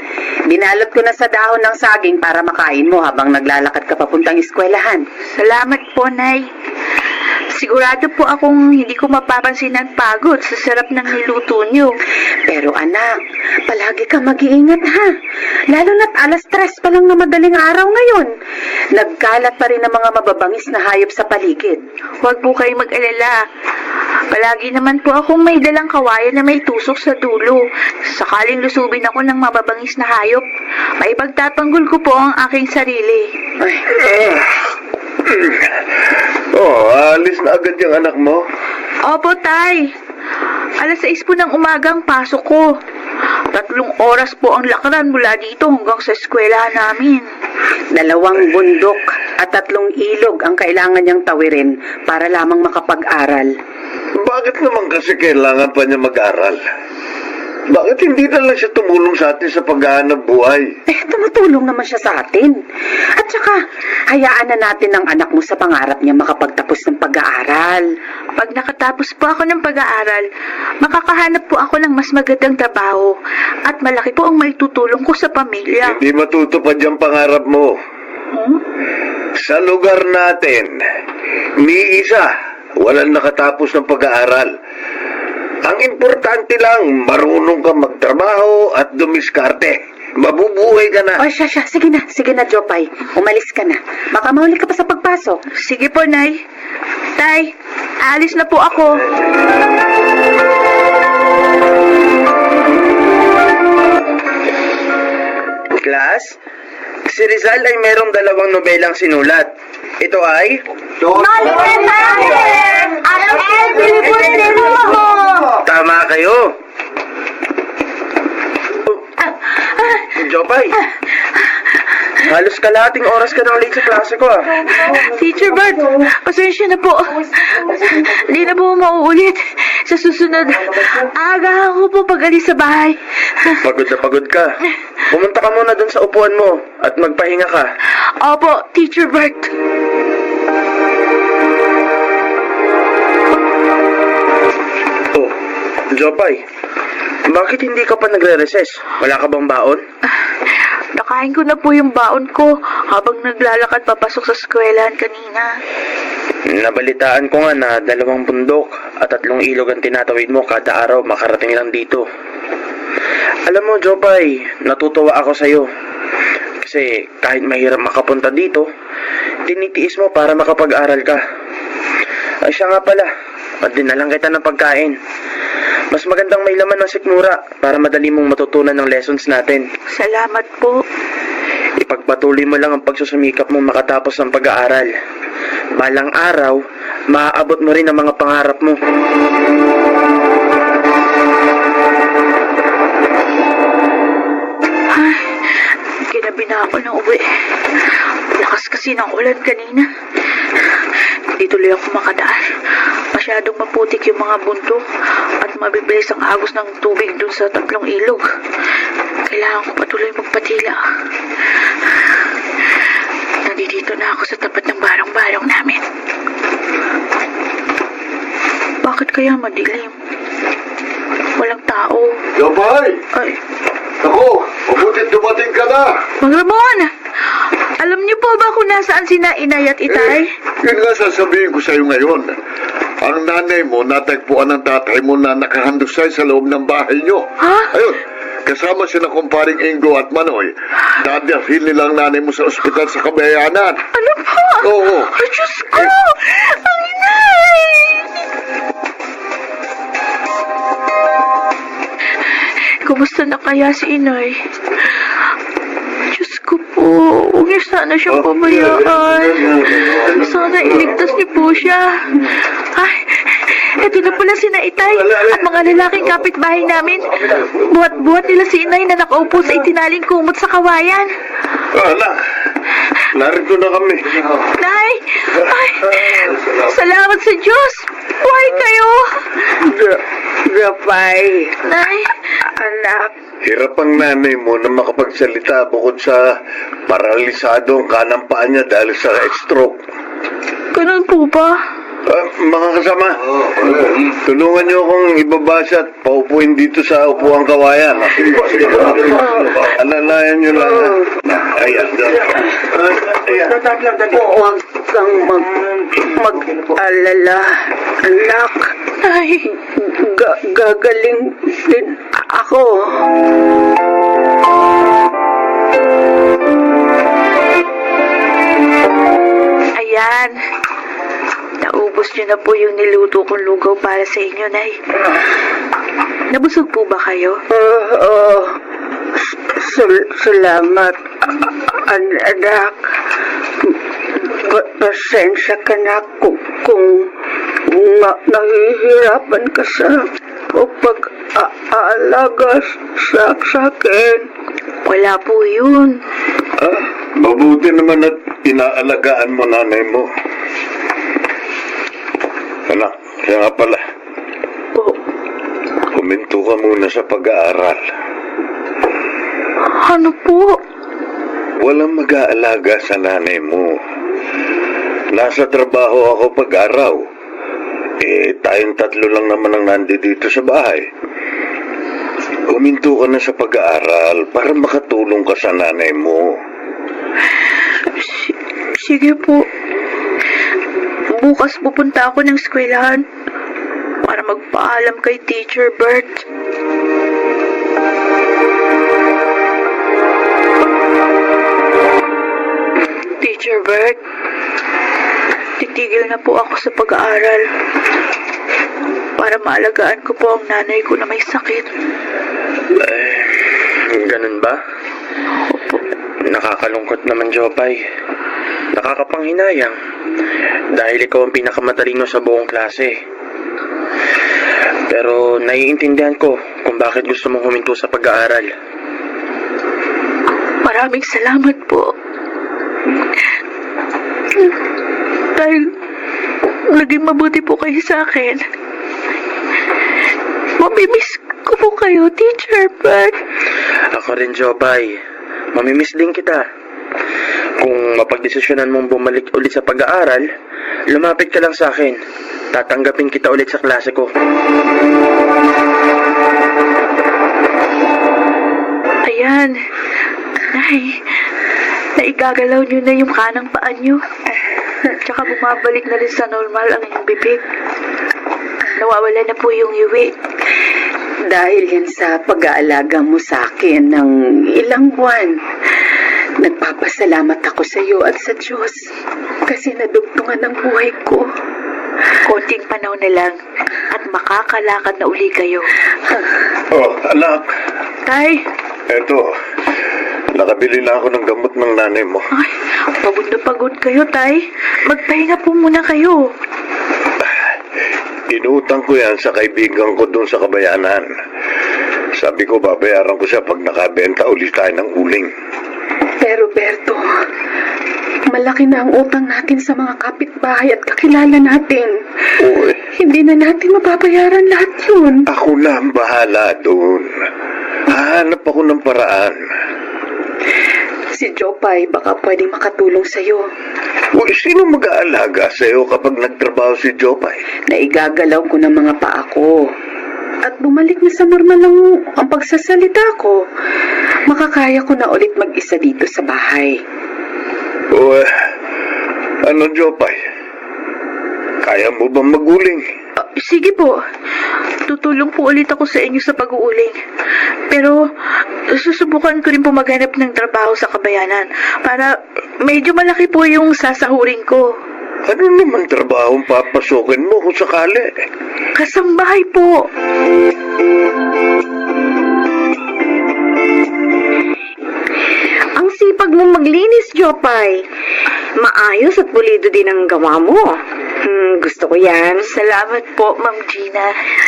Speaker 7: Binalot ko na sa dahon ng saging para makain mo habang naglalakad ka papuntang eskwelahan.
Speaker 2: Salamat po, Nay. Sigurado po akong hindi ko mapapansin ang pagod sa sarap ng niluto niyo.
Speaker 7: Pero anak, palagi ka mag-iingat ha. Lalo na't 3:00 pa lang na madaling araw ngayon. Nagkalat pa rin ang mga mababangis na hayop sa paligid.
Speaker 2: Huwag po kayong mag-alala. Palagi naman po akong may dalang kawayan na may tusok sa dulo. Sakaling lusubin ako ng mababangis na hayop, maipagtatanggol ko po ang aking sarili.
Speaker 6: Alis na agad yung anak mo.
Speaker 2: Opo, Tay. 6:00 po ng umagang pasok ko. 3 oras po ang lakaran mula dito hanggang sa eskwela namin.
Speaker 7: 2 bundok at 3 ilog ang kailangan niyang tawirin para lamang makapag-aral.
Speaker 6: Bakit naman kasi kailangan pa niya mag-aral? Bakit hindi na lang siya tumulong sa atin sa paghahanap buhay?
Speaker 7: Tumutulong naman siya sa atin. At saka, hayaan na natin ang anak mo sa pangarap niya makapagtapos ng pag-aaral.
Speaker 2: Pag nakatapos po ako ng pag-aaral, makakahanap po ako ng mas magandang trabaho at malaki po ang maitutulong ko sa pamilya.
Speaker 6: Hindi matutupad yung pangarap mo. Sa lugar natin, ni isa, walang nakatapos ng pag-aaral. Ang importante lang, marunong ka magtrabaho at dumiskarte. Mabubuhay ka na.
Speaker 7: O siya, sige na, Jopay. Umalis ka na. Baka mahuli ka pa sa pagpasok.
Speaker 2: Sige po, Nay. Tay, alis na po ako.
Speaker 3: Class, si Rizal ay merong 2 nobelang sinulat. Ito ay... Tama kayo. Jopay, halos kalahating oras ka nang late sa klase ko
Speaker 2: Teacher Bart, pasensya na po. Hindi na po mauulit. Sa susunod, aga ako po pag-alis sa bahay.
Speaker 3: Pagod na pagod ka. Pumunta ka muna dun sa upuan mo at magpahinga ka.
Speaker 2: Opo, Teacher Bart.
Speaker 3: Oh, Jopay, bakit hindi ka pa nagre-recess? Wala ka bang baon?
Speaker 2: Nakain ko na po yung baon ko habang naglalakad papasok sa eskwelahan kanina.
Speaker 3: Nabalitaan ko nga na 2 bundok at 3 ilog ang tinatawid mo kada araw makarating lang dito. Alam mo, Jopay, natutuwa ako sa'yo. Kasi kahit mahirap makapunta dito, tinitiis mo para makapag-aral ka. Ay siya nga pala, dinalang kita ng pagkain. Mas magandang may laman ng sikmura para madali mong matutunan ng lessons natin.
Speaker 2: Salamat po.
Speaker 3: Ipagpatuloy mo lang ang pagsusumikap mong makatapos ng pag-aaral. Balang araw, maaabot mo rin ang mga pangarap mo.
Speaker 2: Ay, ginabi na ako ng uwi. Lakas kasi ng ulan kanina. Hindi tuloy ako makadaan. Masyadong maputik yung mga bundok at mabibilis ang agos ng tubig dun sa 3 ilog. Kailangan ko patuloy magpatila. Nandito na ako sa tapat ng barong-barong namin. Bakit kaya madilim? Walang tao.
Speaker 6: Jopay!
Speaker 2: Ay,
Speaker 6: Ako, mabutit dumating ka na.
Speaker 2: Mang Ramon! Alam niyo po ba kung nasaan sina Inay at Itay?
Speaker 1: Yun nga sasabihin ko sa'yo ngayon. Ang nanay mo, natagpuan ng tatay mo na nakahandusay sa loob ng bahay nyo.
Speaker 2: Ha?
Speaker 1: Ayun, kasama sila kumparing Ingo at Manoy. Dadalhin nilang nanay mo sa ospital sa Kabayanan.
Speaker 2: Ano po?
Speaker 1: Oo.
Speaker 2: Ay, Diyos ko! Ang Inay! Kumusta na kaya si Inay? Diyos ko po, huwag niyo sana siyang pabayaan. Sana iligtas niyo po siya. Ay, eto na pala si Itay at mga lalaking kapitbahay namin. Buhat-buhat nila si Inay na nakaupo sa itinaling kumot sa kawayan.
Speaker 6: Anak, narito na kami.
Speaker 2: Nay! Ay! Salamat sa Diyos! Buhay kayo!
Speaker 5: Jopay,
Speaker 2: Nay!
Speaker 5: anak,
Speaker 6: Hirap ang nanay mo na makapagsalita bukod sa paralisado ang kanang paa niya dahil sa stroke.
Speaker 2: Ganun po ba?
Speaker 6: Mga kasama, tulungan niyo akong ibaba siya at paupuin dito sa upuang kawayan. Alalayan niyo lang. Ayan. Ayan.
Speaker 5: huwag kang mag-alala, anak.
Speaker 2: Nay!
Speaker 5: Gagaling din ako.
Speaker 2: Ayan. Naubos niyo na po yung niluto kong lugaw para sa inyo, Nay. Nabusog po ba kayo?
Speaker 5: Salamat, anak. Pasensya ka na kung nahihirapan ka sa pag-aalaga sa akin.
Speaker 2: Wala po yun.
Speaker 6: Mabuti naman at inaalagaan mo nanay mo. Anak, kaya nga pala.
Speaker 2: Po.
Speaker 6: Huminto ka muna sa pag-aaral.
Speaker 2: Ano po?
Speaker 6: Walang mag-aalaga sa nanay mo. Nasa trabaho ako pag-araw. Tayong tatlo lang naman ang nandito sa bahay. Huminto ka na sa pag-aaral para makatulong ka sa nanay mo.
Speaker 2: Sige po. Bukas pupunta ako ng eskwelahan para magpaalam kay Teacher Bert. Teacher Bert, titigil na po ako sa pag-aaral para maalagaan ko po ang nanay ko na may sakit.
Speaker 3: Ganun ba? Nakakalungkot naman, Jopay. Nakakapanghinayang. Dahil ikaw ang pinakamatalino sa buong klase. Pero naiintindihan ko kung bakit gusto mong huminto sa pag-aaral.
Speaker 2: Maraming salamat po. Dahil naging mabuti po kayo sa akin. Mamimiss ko po kayo, Teacher Bert.
Speaker 3: Ako rin, Jopay. Mamimiss din kita. Kung mapagdesisyonan mong bumalik ulit sa pag-aaral, lumapit ka lang sa akin. Tatanggapin kita ulit sa klase ko.
Speaker 2: Ayan. Nay, naigagalaw niyo na yung kanang paa niyo. Tsaka bumabalik na rin sa normal ang inyong bibig. Nawawala na po yung iwi.
Speaker 7: Dahil yan sa pag-aalaga mo sa akin ng ilang buwan. Nagpapasalamat ako sa iyo at sa Diyos kasi nadugtungan ang buhay ko.
Speaker 2: Konting panahon na lang at makakalakad na uli kayo.
Speaker 6: Oh, anak.
Speaker 2: Tay,
Speaker 6: Eto, nakabili na ako ng gamot ng nanay mo.
Speaker 2: ay, pagod na pagod kayo, Tay. Magpahinga po muna kayo.
Speaker 6: Inuutang ko yan sa kaibigan ko doon sa kabayanan. Sabi ko, babayaran ko siya pag nakabenta ulit tayo ng uling.
Speaker 7: Pero Berto, malaki na ang utang natin sa mga kapitbahay at kakilala natin.
Speaker 6: Uy,
Speaker 7: Hindi na natin mababayaran lahat yun.
Speaker 6: ako na ang bahala doon. Hahanap ako ng paraan.
Speaker 7: Si Jopay baka pwedeng makatulong sa'yo.
Speaker 6: Uy, sino mag-aalaga sa'yo kapag nagtrabaho si Jopay?
Speaker 7: Naigagalaw ko ng mga paa ko. At bumalik na sa normal lang ang pagsasalita ko. Makakaya ko na ulit mag-isa dito sa bahay.
Speaker 6: Uy, ano Jopay? Kaya mo bang maguling?
Speaker 2: Sige po. Tutulong po ulit ako sa inyo sa pag-uuling. Pero susubukan ko rin po maghanap ng trabaho sa kabayanan para medyo malaki po yung sasahurin ko.
Speaker 6: Ano naman trabaho ang papasukin mo kung sakali?
Speaker 2: Kasambahay po.
Speaker 4: Ang sipag mo maglinis, Jopay. Maayos at pulido din ang gawa mo. Gusto ko yan.
Speaker 2: Salamat po, Ma'am Gina.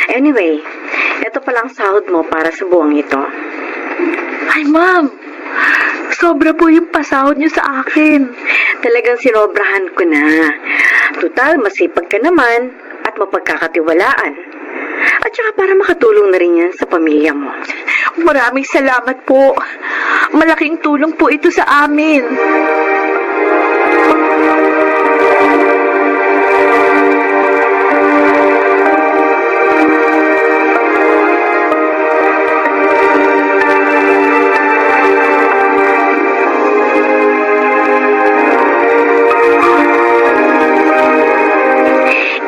Speaker 4: Anyway, ito palang sahod mo para sa buwang ito.
Speaker 2: Ay, Ma'am. Sobra po yung pasahod niyo sa akin.
Speaker 4: Talagang sinobrahan ko na. Tutal, masipag ka naman at mapagkakatiwalaan. At saka para makatulong na rin yan sa pamilya mo.
Speaker 2: Maraming salamat po. Malaking tulong po ito sa amin.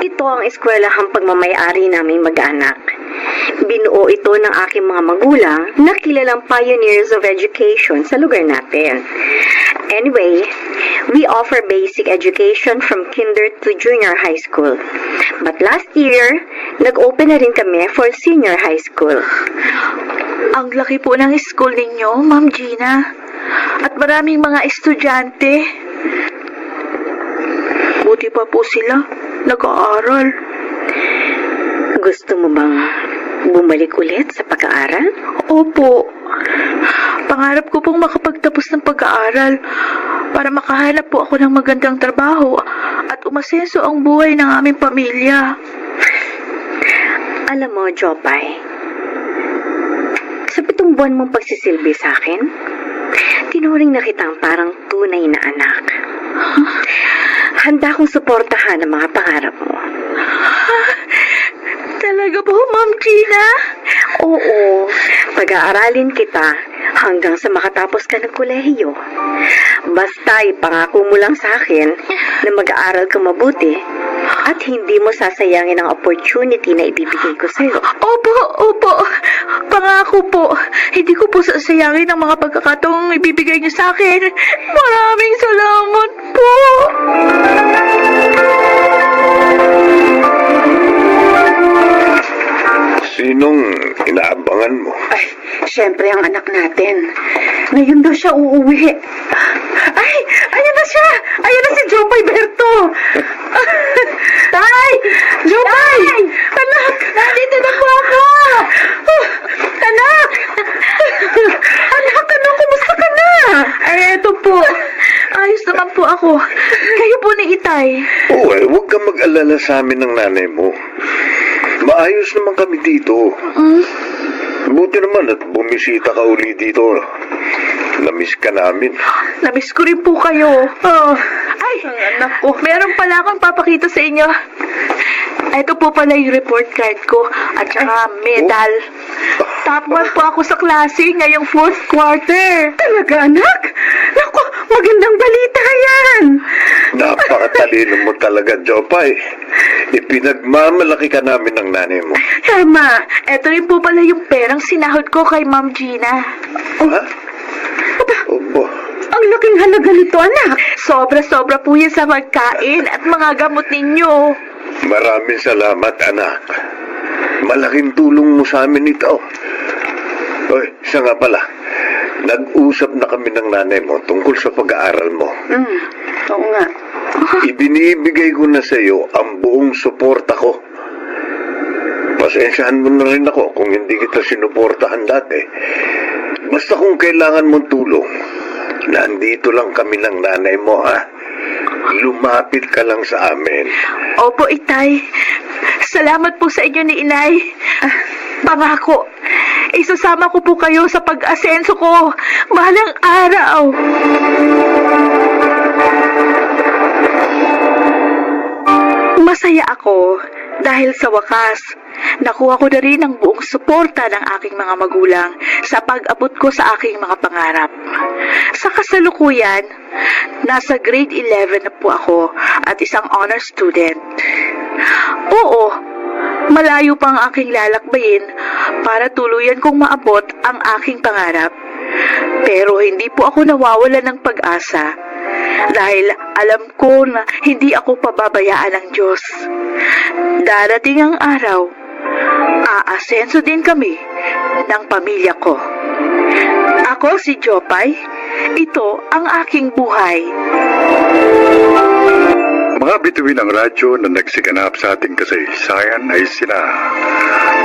Speaker 4: Ito ang eskwelahang pagmamayari naming mag-anak. Binuo ito ng aking mga magulang na kilalang pioneers of education sa lugar natin. Anyway, we offer basic education from kinder to junior high school. But last year, nag-open na rin kami for senior high school.
Speaker 2: Ang laki po ng school ninyo, Ma'am Gina. At maraming mga estudyante. Buti pa po sila. Nag-aaral.
Speaker 4: Gusto mo bang bumalik ulit sa pag-aaral?
Speaker 2: Opo. Pangarap ko pong makapagtapos ng pag-aaral para makahanap po ako ng magandang trabaho at umasenso ang buhay ng aming pamilya.
Speaker 4: Alam mo, Jopay, Sa 7 buwan mong pagsisilbi sa akin, tinuring na kitang parang tunay na anak. Handa akong suportahan ang mga pangarap mo.
Speaker 2: Talaga po, Ma'am Gina?
Speaker 4: Oo, pag-aaralin kita hanggang sa makatapos ka ng kolehiyo. Basta ipangako mo lang sa akin na mag-aaral ka mabuti at hindi mo sasayangin ang opportunity na ibibigay ko sa'yo.
Speaker 2: Opo. Pangako po. Hindi ko po sasayangin ang mga pagkakataong ibibigay niyo sa akin. Maraming salamat po.
Speaker 6: Sinong inaabangan mo?
Speaker 7: Ay, syempre ang anak natin. Ngayon daw siya uuwi. Ay, ayan na siya! Ayan na si Jopay Berto! Tay! Jopay! Anak! Nandito na po ako! Anak! Anak, kumusta ka na?
Speaker 2: Ay, eto po. Ayos naman po ako. Kayo po ni Itay.
Speaker 6: Well, huwag kang mag-alala sa amin ng nanay mo. Maayos naman kami dito. Buti naman at bumisita ka uli dito. Namiss ka namin.
Speaker 2: Namiss ko rin po kayo. Ay, anak ko. Meron pala akong papakita sa inyo. Ito po pala yung report card ko at saka medal. Top 1 po ako sa klase ngayong 4th quarter.
Speaker 7: Talaga, anak? Naku, magandang balita yan!
Speaker 6: Napakatalino mo talaga, Jopay. Ipinagmamalaki ka namin ng nanay mo.
Speaker 2: Ma, ito rin po pala yung perang sinahod ko kay Ma'am Gina.
Speaker 6: Ha? Opo.
Speaker 7: Ang laking halaga nito, anak!
Speaker 2: Sobra-sobra po yan sa pagkain at mga gamot ninyo.
Speaker 6: Maraming salamat, anak. Malaking tulong mo sa amin ito. Oy, siya nga pala. Nag-usap na kami ng nanay mo tungkol sa pag-aaral mo.
Speaker 7: Oo nga.
Speaker 6: Ibinibigay ko na sa iyo ang buong suporta ko. Pasensyahan mo na rin ako kung hindi kita sinuportahan dati. Basta kung kailangan mong tulong, nandito lang kami ng nanay mo, ha? Lumapit ka lang sa amin.
Speaker 2: Opo, Itay. Salamat po sa inyo ni Inay. Pangako, isasama ko po kayo sa pag-asenso ko. Balang araw. Masaya ako dahil sa wakas, nakuha ko na rin ang buong suporta ng aking mga magulang sa pag-abot ko sa aking mga pangarap. Sa kasalukuyan, nasa grade 11 na po ako at isang honor student. Oo, malayo pa ang aking lalakbayin para tuluyan kong maabot ang aking pangarap. Pero hindi po ako nawawala ng pag-asa dahil alam ko na hindi ako pababayaan ng Diyos. Darating ang araw, aasenso din kami ng pamilya ko. Ako si Jopay, ito ang aking buhay.
Speaker 1: Mga bituin ng radyo na nagsiganap sa ating kasaysayan ay sina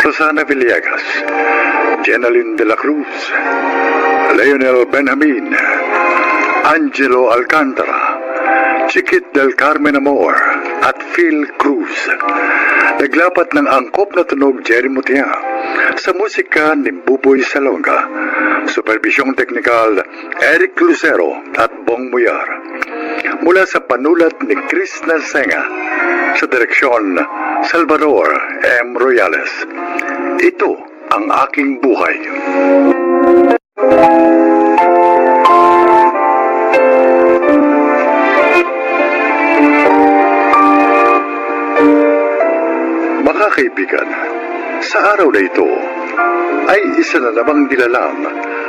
Speaker 1: Rosana Villegas, Jenaline de la Cruz, Leonel Benjamin, Angelo Alcantara, Chiquit del Carmen Amor, at Phil Cruz. Naglapat ng angkop na tunog Jerry Mutia sa musika ni Buboy Salonga. Supervisyong teknikal Eric Lucero at Bong Muyar. Mula sa panulat ni Chris Nasenga, sa direksyon Salvador M. Royales. Ito ang aking buhay. Mga kaibigan, sa araw na ito ay isa na namang nilalang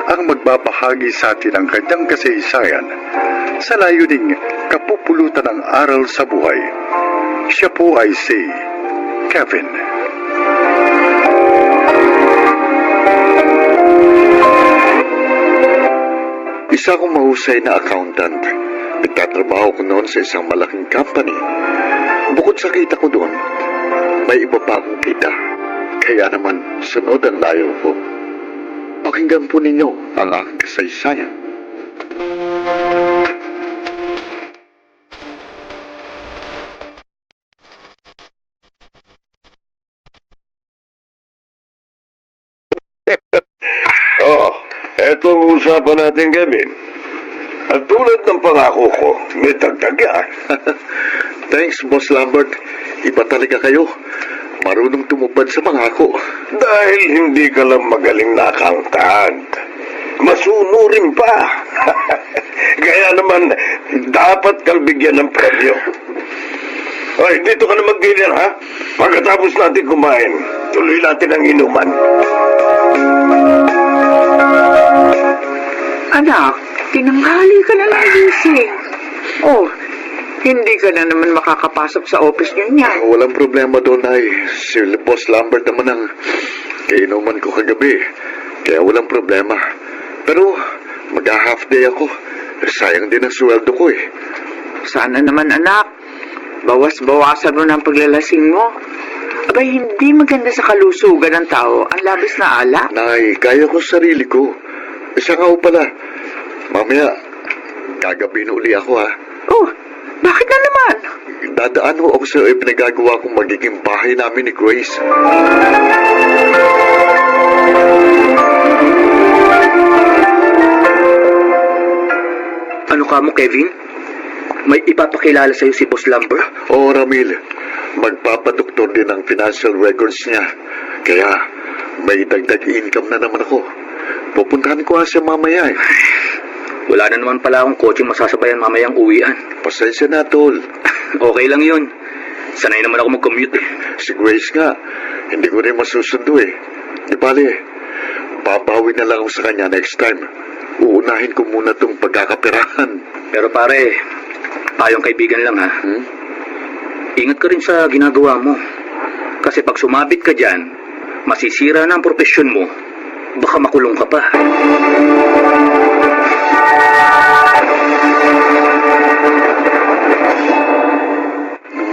Speaker 1: ang magbabahagi sa atin ng kanyang kasaysayan sa layuning kapupulutan ng aral sa buhay. Siya po ay si Kevin. Isa akong mahusay na accountant. Nagtatrabaho ko noon sa isang malaking company. Bukod sa kita ko doon, may iba pa akong kita. Kaya naman, sunod ang layo ko. Pakinggan po ninyo ang aking kasaysayan.
Speaker 6: Eto ang usapan natin, Kevin. At tulad ng pangako ko, may dagdag yan.
Speaker 1: Thanks, Boss Lambert. Iba talaga kayo. Marunong tumupad sa pangako.
Speaker 6: Dahil hindi ka lang magaling na akangkad. Masunurin pa. Kaya naman, dapat kang bigyan ng premyo. Ay, dito ka na mag-dinner, ha? Pagkatapos natin kumain, tuloy natin ang inuman.
Speaker 5: Anak, tinanghali ka na ng gising. Oh, hindi ka na naman makakapasok sa office niya.
Speaker 1: Walang problema doon ay si Boss Lambert naman ang kainuman ko kagabi. Kaya walang problema. Pero mag-half day ako. Sayang din ang sweldo ko eh.
Speaker 5: Sana naman, anak. Bawas-bawasan mo ng paglalasing mo. Abay, hindi maganda sa kalusugan ng tao ang labis na alak.
Speaker 1: Nay, kaya ko sarili ko. Siya nga ho pala. Mamaya, gagawin uli ako ha.
Speaker 5: Oh, bakit na naman?
Speaker 1: Dadaan ho ako sa pinagagawa kong magiging bahay namin ni Grace.
Speaker 3: Ano ka mo, Kevin? May ipapakilala sa'yo si Boss Lambert?
Speaker 1: Oo, Ramil. Magpapadoktor din ang financial records niya. Kaya, may dagdag income na naman ako. Pupuntahan ko nga siya mamaya eh.
Speaker 3: Wala na naman pala akong coaching masasabayan mamayang uwian.
Speaker 1: Pasensya na, tol.
Speaker 3: Okay lang yun. Sanay naman ako mag-commute eh.
Speaker 1: Si Grace nga, hindi ko rin masusundo eh. Di bale, babawi na lang ako sa kanya next time. Uunahin ko muna tong pagkakapirahan.
Speaker 3: Pero pare, tayong kaibigan lang ha. Ingat ka rin sa ginagawa mo. Kasi pag sumabit ka dyan, masisira na ang propesyon mo. Baka makulong ka pa.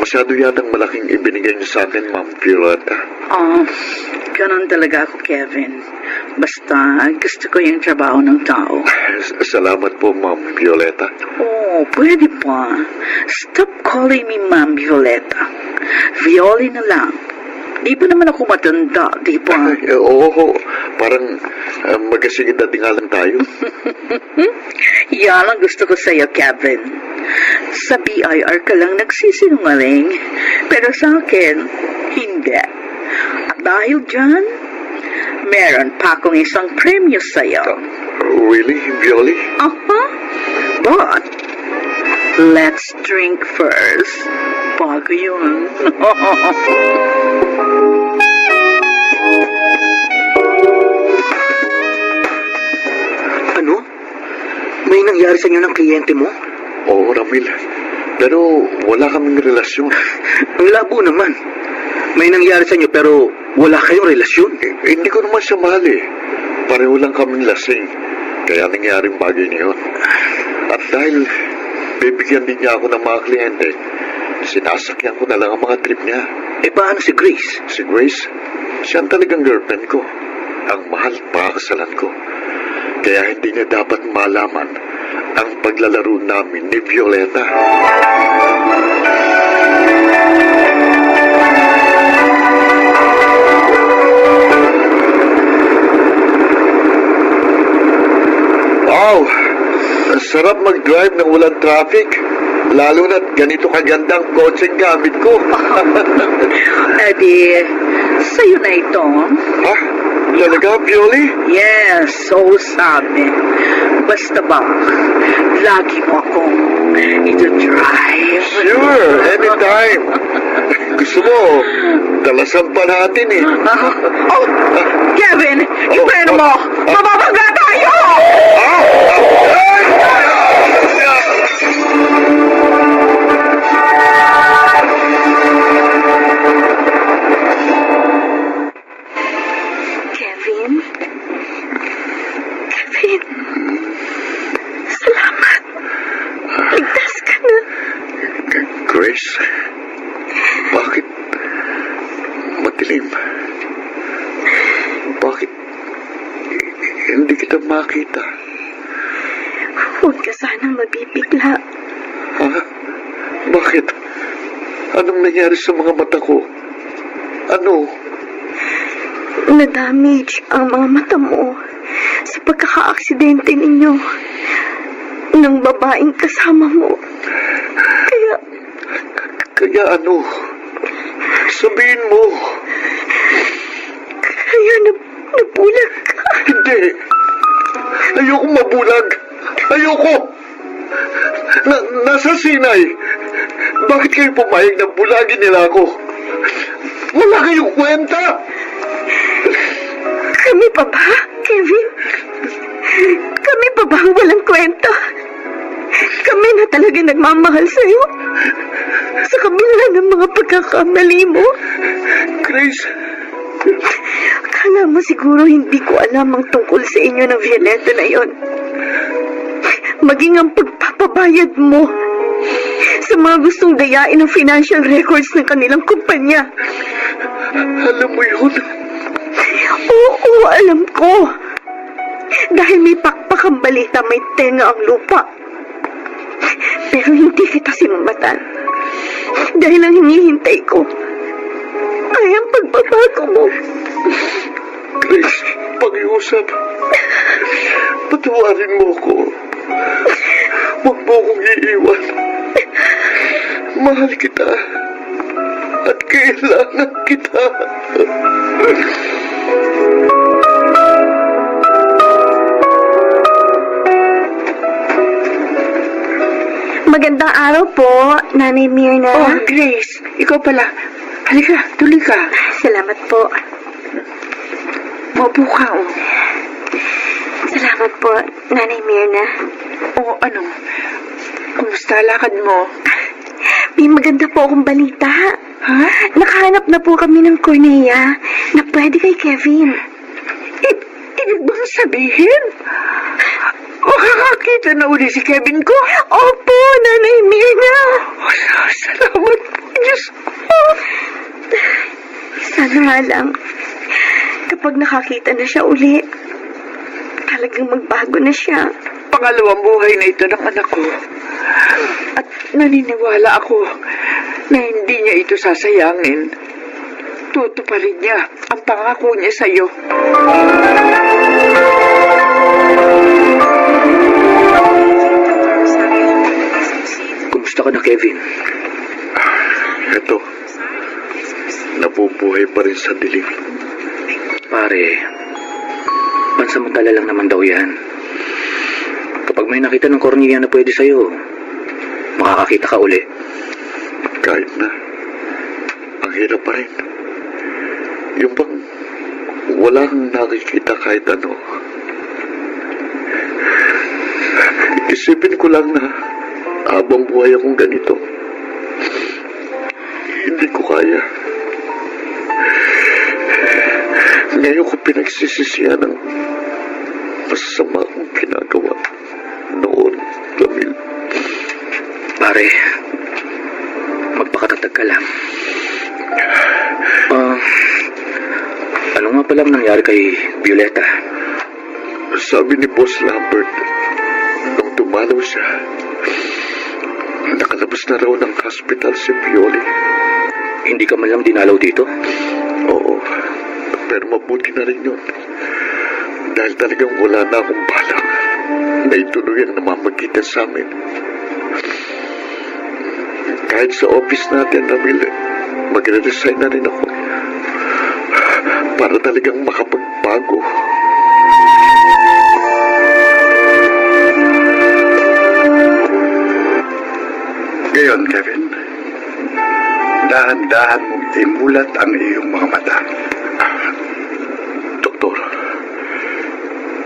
Speaker 1: Masyado yatang malaking ibinigay niyo sa akin, Ma'am Violeta.
Speaker 2: Ganon talaga ako, Kevin. Basta, gusto ko yung trabaho ng tao.
Speaker 1: Salamat po, Ma'am Violeta.
Speaker 2: Oh, pwede pa. Stop calling me Ma'am Violeta. Violi na lang. Di pa naman ako matanda, di ba?
Speaker 1: Oo, parang magkasigid na lang tayo.
Speaker 2: Yan ang gusto ko sa'yo, Kevin. Sa BIR ka lang nagsisinungaling, pero sa akin, hindi. At dahil dyan, meron pa akong isang premyo sa'yo.
Speaker 1: Really, Violi?
Speaker 2: But, let's drink first. Bago yun.
Speaker 3: Ano? May nangyari sa inyo ng kliyente mo?
Speaker 1: Oo, Ramil. Pero wala kaming relasyon.
Speaker 3: Ang labo naman. May nangyari sa inyo pero wala kayong relasyon.
Speaker 1: Hindi ko naman siya mahal eh. Pareho lang kaming lasing. Kaya nangyaring bagay niyon. At dahil bibigyan din niya ako ng mga kliyente, sinasakyan ko na lang ang mga trip niya.
Speaker 3: Eh paano si Grace?
Speaker 1: Si Grace, siya ang talagang girlfriend ko. Ang mahal pakakasalan ko. Kaya hindi niya dapat malaman ang paglalaro namin ni Violeta. Wow! Ang sarap mag-drive ng walang traffic. Lalo na't ganito kagandang kotseng gamit ko.
Speaker 2: Eddie, sa'yo na ito.
Speaker 1: Ha? Talaga, Violi?
Speaker 2: Yes, so sabi. Basta ba, lagi mo akong ito-drive.
Speaker 1: Sure, anytime. Gusto mo, dalasan pa natin eh.
Speaker 2: Oh, Kevin, yung preno mo! Mababangga tayo!
Speaker 4: Kevin? Kevin? Salamat. Ligtas ka na.
Speaker 1: Grace, bakit madilim? Bakit hindi kita makita?
Speaker 4: Huwag ka sanang mabibigla.
Speaker 1: Ha? Bakit? Anong nangyari sa mga mata ko? Ano?
Speaker 4: Na-damage ang mga mata mo sa pagkaka-aksidente ninyo ng babaeng kasama mo.
Speaker 1: Kaya ano? Sabihin mo.
Speaker 4: Kaya nabulag ka.
Speaker 1: Hindi. Ayoko mabulag. Ayoko. Nasa Sinay. Bakit kayo pumayag na bulagin nila ako? Wala kayong kwenta.
Speaker 4: Kami pa ba, Kevin? Kami pa ba ang walang kwenta? Kami na talaga nagmamahal sa'yo? Sa kabila ng mga pagkakamali mo?
Speaker 1: Grace,
Speaker 4: Akala mo siguro hindi ko alam ang tungkol sa inyo ng Violeta na yon. Maging ang pagpapabayad mo sa mga gustong dayain ng financial records ng kanilang kumpanya.
Speaker 1: alam mo yun?
Speaker 4: Oo, alam ko. Dahil may pakpak ang balita, may tenga ang lupa. Pero hindi kita sinumatan. Dahil ang hinihintay ko ay ang pagbabago mo.
Speaker 1: Grace, pag-iusap. Patawarin mo ko. Huwag mo akong iiwan. Mahal kita. At kailangan kita.
Speaker 4: Magandang araw po, Nanay Mirna.
Speaker 2: Oh, Grace, ikaw pala. Halika, tuloy ka.
Speaker 4: Salamat po.
Speaker 2: Maupo ka, oh.
Speaker 4: Salamat po, Nanay Mirna.
Speaker 2: Oh, ano? Kumusta lakad mo?
Speaker 4: May maganda po akong balita.
Speaker 2: Ha?
Speaker 4: Nakahanap na po kami ng Cornea na pwede kay Kevin.
Speaker 2: Ibig bang sabihin? Makakakita na uli si Kevin ko?
Speaker 4: Opo, Nanay Mirna.
Speaker 2: Oh, salamat po, Diyos ko.
Speaker 4: Sana nga lang, kapag nakakita na siya uli, talagang magbago na siya.
Speaker 2: Pangalawang buhay na ito ng anak ko. At naniniwala ako na hindi niya ito sasayangin. Tutuparin niya ang pangako niya sa'yo.
Speaker 5: Kumusta ka na, Kevin?
Speaker 1: Eto. Nabubuhay pa rin sa dilim.
Speaker 5: Pare, pansamantala lang naman daw yan. Kapag may nakita ng kornea na pwede sa'yo, makakakita ka uli.
Speaker 1: Kahit na. Ang hirap pa rin. Yung bang wala kang nakikita kahit ano. Isipin ko lang na habang buhay akong ganito, hindi ko kaya. Ngayon ko pinagsisisihan ng masama kong ginagawa noon, Camille.
Speaker 5: Pare, magpakatatag ka lang. Ano nga palang nangyari kay Violeta?
Speaker 1: Sabi ni Boss Lambert, nung dumalaw siya, nakalabas na raw ng hospital si Pioli.
Speaker 5: Hindi ka man lang dinalaw dito?
Speaker 1: Oo, pero mabuti na rin yun. Dahil talagang wala na akong balak na ituloy ang namamagitan sa amin. Kahit sa office natin, Ramil, magre-resign na rin ako. Para talagang makapagbago.
Speaker 8: Ngayon, Kevin, dahan-dahan mong imulat ang iyong mga mata.
Speaker 1: Doktor,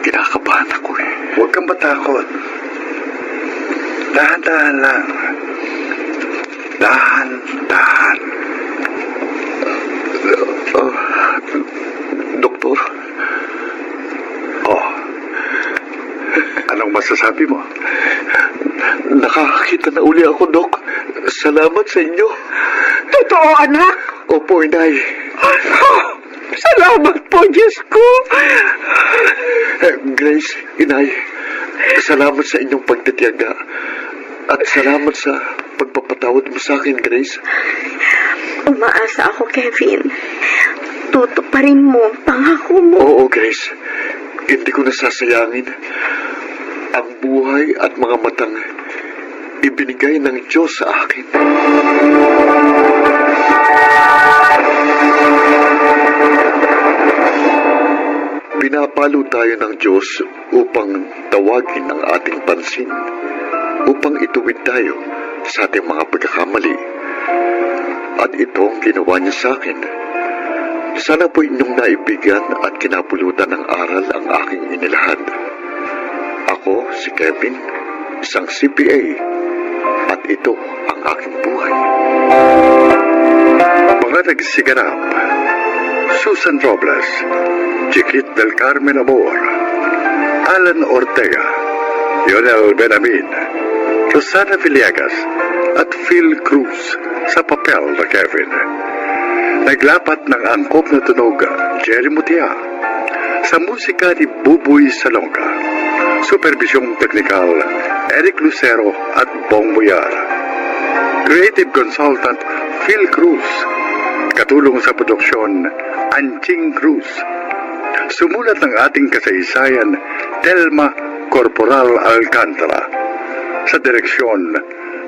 Speaker 1: kinakabahan ako eh.
Speaker 8: Huwag kang matakot. Dahan-dahan lang. Dahan-dahan.
Speaker 1: Doktor,
Speaker 8: Oh. Anong masasabi mo?
Speaker 1: nakakakita na uli ako, Dok. Salamat sa inyo.
Speaker 2: Totoo, anak.
Speaker 1: Opo, Inay.
Speaker 2: Salamat po, Diyos ko.
Speaker 1: Grace, Inay, salamat sa inyong pagtitiyaga. At salamat sa pagpapatawad mo sa akin, Grace.
Speaker 4: Umaasa ako, Kevin. Tutuparin mo ang pangako mo.
Speaker 1: Oo, Grace. Hindi ko nasasayangin ang buhay at mga matang ibinigay ng Diyos sa akin. Pinapalo tayo ng Diyos upang tawagin ang ating pansin, upang ituwid tayo sa ating mga pagkakamali. At ito ang ginawa niya sa akin. Sana po inyong naibigyan at kinapulutan ng aral ang aking inilahad. Ako, si Kevin, isang CPA, at ito ang aking buhay.
Speaker 8: Mga nagsiganap, Susan Robles, Chiquit del Carmen Amor, Alan Ortega, Lionel Benamin, Rosana Villegas, at Phil Cruz sa papel na Kevin. Naglapat ng angkop na tunog Jerry Mutia, sa musika ni Buboy Salonga, supervisyong teknikal Eric Lucero at Bong Muyar, creative consultant Phil Cruz, katulong sa produksyon Anching Cruz, sumulat ng ating kasaysayan Telma Corporal Alcantara, sa direksyon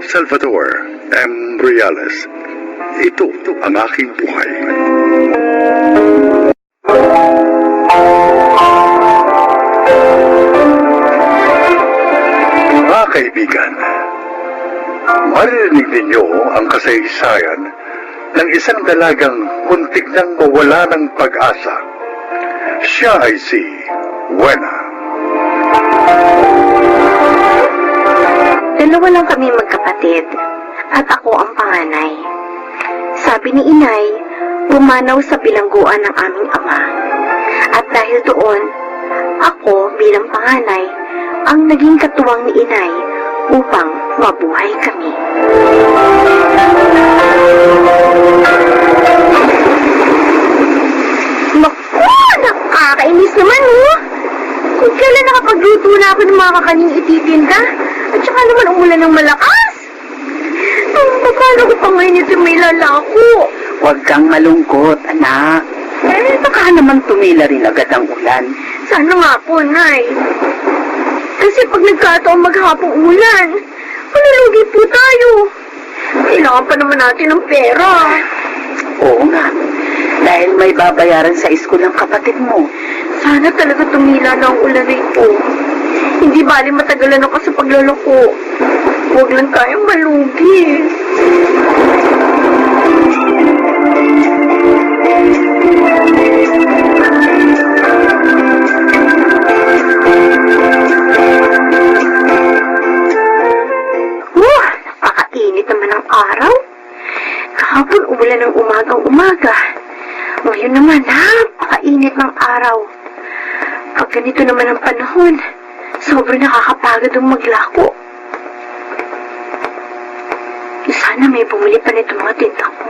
Speaker 8: Salvador M. Reales. Ito ang aking buhay. Mga kaibigan, maririnig ninyo ang kasaysayan ng isang dalagang muntik nang mawala ng pag-asa. Siya ay si Wena.
Speaker 4: Dalawa lang kami magkapatid at ako ang panganay. Sabi ni Inay, pumanaw sa bilangguan ng aming ama. At dahil doon, ako bilang panganay ang naging katuwang ni Inay upang mabuhay kami. Naku! Nakakainis naman, oh! Kung kailan nakapagluto na ako ng mga kakaning ititinda, at saka naman umulan ng malakas. Paano ko pa ngayon ito may lalako?
Speaker 5: Huwag kang malungkot, anak. Baka naman tumila rin agad ang ulan.
Speaker 4: Sana nga po, Nay. Kasi pag nagkataong maghapong ulan, malulugi po tayo. Kailangan pa naman natin ng pera.
Speaker 5: Oo nga. Dahil may babayaran sa school ng kapatid mo.
Speaker 4: Sana talaga tumila na ang ulan na ito. Hindi bali matagalan ako sa pagluloko. Huwag lang tayong malugi. Napakainit naman ang araw. Kahapon umulan ng umagang-umaga. Ngayon naman, napakainit ng araw. Pag ganito naman ang panahon, sobrang nakakapagod ang maglako. Sana may bumili pa nito mga tinda ko.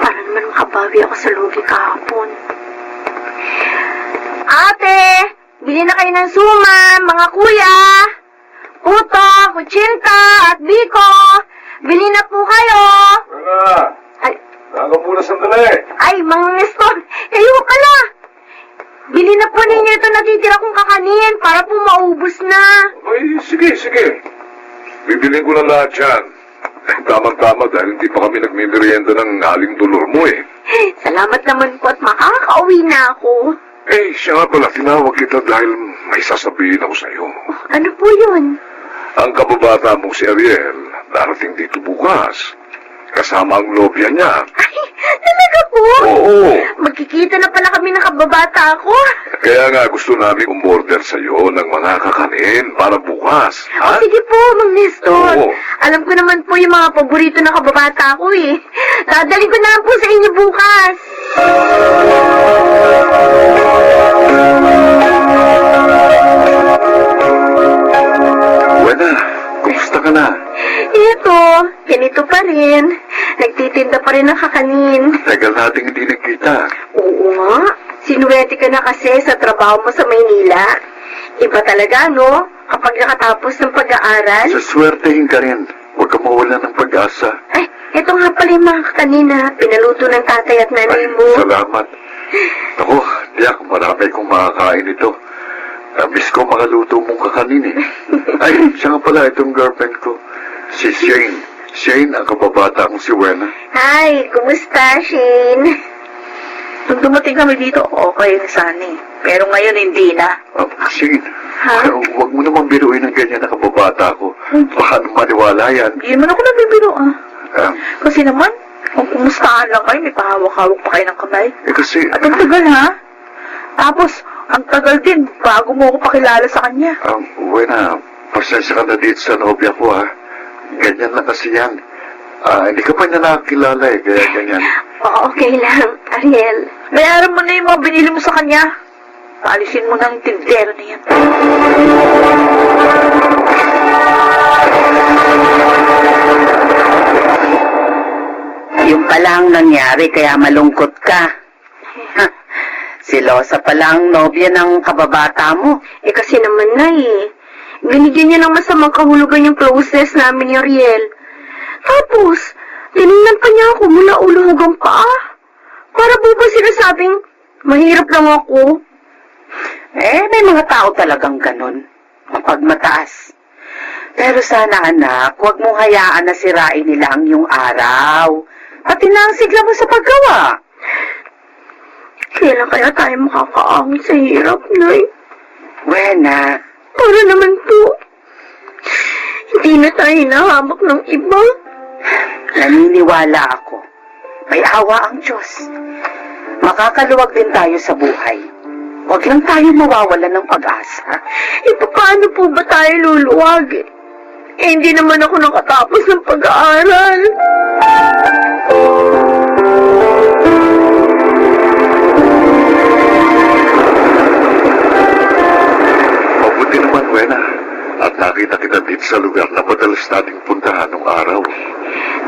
Speaker 4: Para naman makabawi ako sa lugi kahapon. Ate! Bili na kayo ng suman, mga kuya! Puto, kutsinta, at biko! Bili na po kayo! Ay,
Speaker 6: Tago muna sandali.
Speaker 4: ay, mga Nestor! Kayo pala! Bili na po ninyo ito natitira kong kakanin para po maubos na.
Speaker 6: Ay, sige. Bibiling ko na lahat yan. Tamang-tama dahil hindi pa kami nagmimerienda ng aling dulor mo eh.
Speaker 4: Salamat naman po at makakauwi na ako.
Speaker 6: Eh, siya nga pala, tinawag kita dahil may sasabihin ako sa'yo.
Speaker 4: Ano po yun?
Speaker 6: Ang kababata mong si Ariel, darating dito bukas. Kasama ang nobya niya.
Speaker 4: Ay, talaga po?
Speaker 6: Oo.
Speaker 4: Magkikita na pala kami ng kababata ko.
Speaker 6: Kaya nga gusto namin umorder sa'yo ng mga kakanin para bukas.
Speaker 4: O sige po, Mang Nestor.
Speaker 6: Oo.
Speaker 4: Alam ko naman po yung mga paborito ng kababata ko eh. Dadalhin ko na lang po sa inyo bukas.
Speaker 1: Wena, kumusta ka na?
Speaker 4: Ito, ganito pa rin. Nagtitinda pa rin ng kakanin.
Speaker 1: Tagal nating hindi nagkita.
Speaker 4: Oo nga. Sinuwerte ka na kasi sa trabaho mo sa Maynila. Iba talaga, no? Kapag nakatapos ng pag-aaral.
Speaker 1: Saswertehin ka rin. Huwag ka mawala ng pag-asa.
Speaker 4: Ay, ito nga pala yung mga kanina. Pinaluto ng tatay at nanay mo.
Speaker 1: Salamat. Ako, tiyak, marami kong makakain ito. Namiss ko mga luto mong kakanin eh. Ay, siya nga pala itong girlfriend ko. Si Shane. Shane, ang kababata kong si Wena.
Speaker 4: Hi, kumusta, Shane?
Speaker 2: Nung dumating kami dito, okay na sana eh. Pero ngayon hindi na.
Speaker 1: Shane, huwag mo naman biruin ng ganyan na kababata ko. Baka maniwala yan.
Speaker 2: Hindi naman ako nabibiro
Speaker 1: Ah,
Speaker 2: Kasi naman, kung kumustahan lang kayo, may pahawak-hawak pa kayo ng kamay.
Speaker 1: kasi,
Speaker 2: At ang tagal ha? Tapos, ang tagal din bago mo ako pakilala sa kanya.
Speaker 1: Wena, pasensya ka na dito sa nobya ko ha. Ganyan lang kasi yan. Hindi ka pa niya nakakilala eh, kaya ganyan.
Speaker 4: Okay lang, Ariel.
Speaker 2: Bayaran mo na yung mga binili mo sa kanya. Paalisin mo ng tindero na yan.
Speaker 7: Yung pala ang nangyari kaya malungkot ka. Ha, silosa pala ang nobya ng kababata mo.
Speaker 4: Kasi naman na binigyan niya ng masamang kahulugan yung closeness namin ni Ariel. Tapos, tinignan pa niya ako mula ulo hanggang paa. Para po ba sinasabing, mahirap lang ako?
Speaker 7: May mga tao talagang ganun. Mapagmataas. Pero sana anak, huwag mong hayaan na sirain nila ang iyong araw. Pati na ang sigla mo sa paggawa.
Speaker 4: Kailan kaya tayo makakaahon sa hirap, Nay?
Speaker 7: Wena,
Speaker 4: Para naman po, hindi na tayo hinahamak ng iba.
Speaker 7: naniniwala ako. May awa ang Diyos. Makakaluwag din tayo sa buhay. Huwag lang tayo mawawala ng pag-asa.
Speaker 4: Paano po ba tayo luluwag? Hindi naman ako nakatapos ng pag-aaral.
Speaker 1: Mabuti naman, Wena. At nakita kita dito sa lugar na madalas nating puntahan nung araw.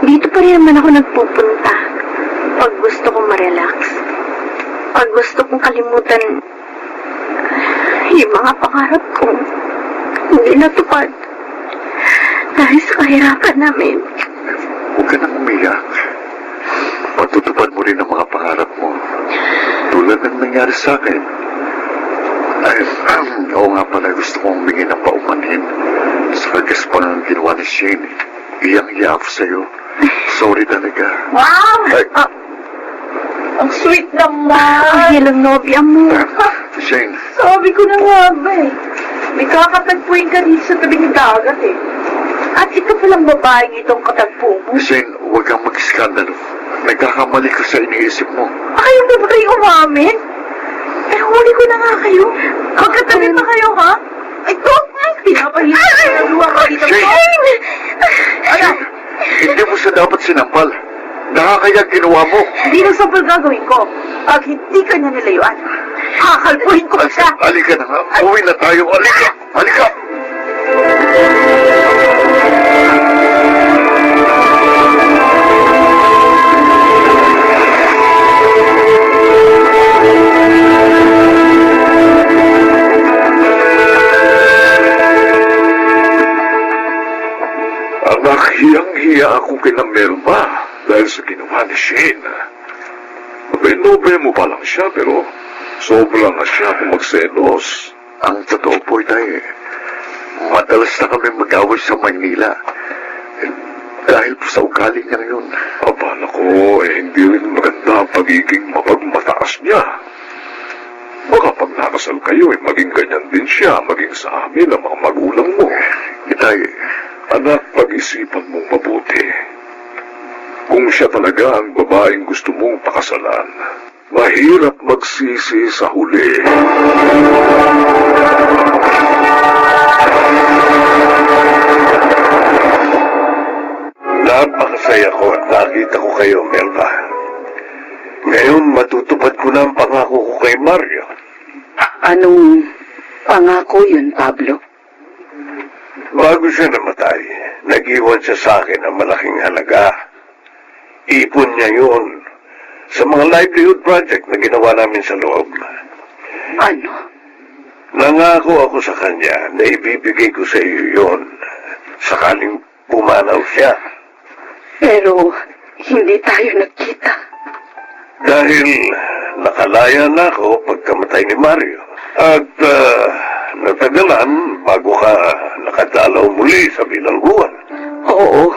Speaker 4: Dito pa rin naman ako nagpupunta. Pag gusto kong ma-relax. Pag gusto kong kalimutan yung mga pangarap ko. Hindi natupad. Dahil sa kahirapan namin.
Speaker 1: Huwag ka nang umiyak. Matutupad mo rin ang mga pangarap mo. Tulad ng nangyari sa akin. Ay, oo nga pala, gusto kong humingi ng paumanhin sa kagaspan ng ginawa ni Shane. Iyang-iya ako sa'yo. Sorry talaga.
Speaker 2: Wow!
Speaker 1: Ay,
Speaker 2: Ang sweet naman!
Speaker 4: Ariel ang nobya mo.
Speaker 1: Shane,
Speaker 2: Sabi ko na nga ba eh. May kakatagpuin ka dito sa tabing dagat eh. At ito palang babaeng itong katagpo mo.
Speaker 1: Shane, huwag kang mag-iskandalo. Nagkakamali ka sa iniisip mo.
Speaker 2: Ayaw mo ba kayo umamin? Eh, huli ko na nga kayo. Magkatabi pa kayo, ha? Ito, pinapahiya ka na luwa ka dito.
Speaker 1: Shane!
Speaker 2: Ano?
Speaker 1: Hindi mo siya dapat sinampal. Nakakaya ginawa mo.
Speaker 2: Hindi na sampal gagawin ko. Pag hindi ka niya nilayuan, kakalpuhin ko siya.
Speaker 1: Halika na nga. Uwi na tayo. Halika. Halika.
Speaker 6: Anak, hiyang-hiya ako kina Melba dahil sa ginawa ni Shane. Abay mo pa lang siya pero sobra na siya kung magselos.
Speaker 1: Ang totoo po, Itay, madalas na kami mag-away sa Maynila. Dahil po sa ugali niya yun.
Speaker 6: Abala ko, hindi rin maganda ang pagiging mapagmataas niya. Baka pag nakasal kayo, maging ganyan din siya, maging sa amin ang mga magulang mo.
Speaker 1: Itay,
Speaker 6: Anak, pag-isipan mong mabuti. Kung siya talaga ang babaeng gusto mong pakasalan, mahirap magsisi sa huli. Napakasaya ko at nakita ko kayo, Melba. Ngayon, matutupad ko na ang pangako ko kay Mario.
Speaker 7: Anong pangako yun, Pablo?
Speaker 6: Bago siya namatay, nag-iwan siya sa akin ng malaking halaga. Ipon niya yun sa mga livelihood project na ginawa namin sa loob.
Speaker 7: Ano?
Speaker 6: Nangako ako sa kanya na ibibigay ko sa iyo yun sakaling pumanaw siya.
Speaker 7: Pero hindi tayo nagkita.
Speaker 6: Dahil nakalaya na ako pagkamatay ni Mario. At natagalan bago ka nakadalaw muli sa bilangguan.
Speaker 7: Oo,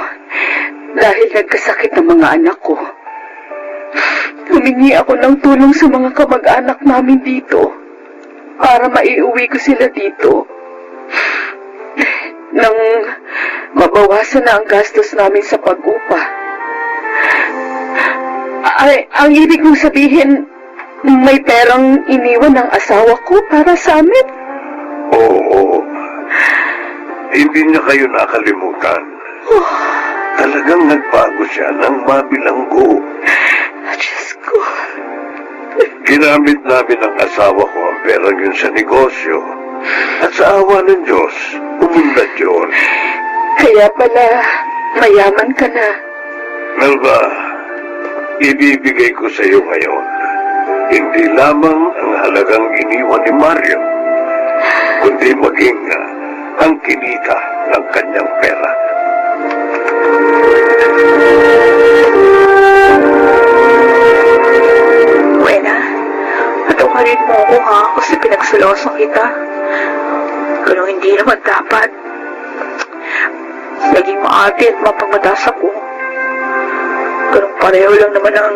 Speaker 7: dahil nagkasakit ang mga anak ko. Humingi ako ng tulong sa mga kamag-anak namin dito para maiuwi ko sila dito. Nang mabawasan na ang gastos namin sa pag-upa. Ang ibig kong sabihin, may perang iniwan ng asawa ko para sa amin.
Speaker 6: Oo, hindi niya kayo nakalimutan. Talagang nagbago siya ng mabilanggo.
Speaker 7: Diyos ko.
Speaker 6: Ginamit namin ng asawa ko ang perang yun sa negosyo. At sa awa ng Diyos, umunlad yun.
Speaker 7: Kaya pala, mayaman ka na.
Speaker 6: Melba, ibibigay ko sa iyo ngayon hindi lamang ang halagang iniwan ni Mario, kundi maging ang kinita ng kanyang pera.
Speaker 2: Buena, patawarin mo ako ha kasi pinagsulosan kita. Pero hindi naman dapat. Naging maati at mapangmatas ako. Pero pareho lang naman ang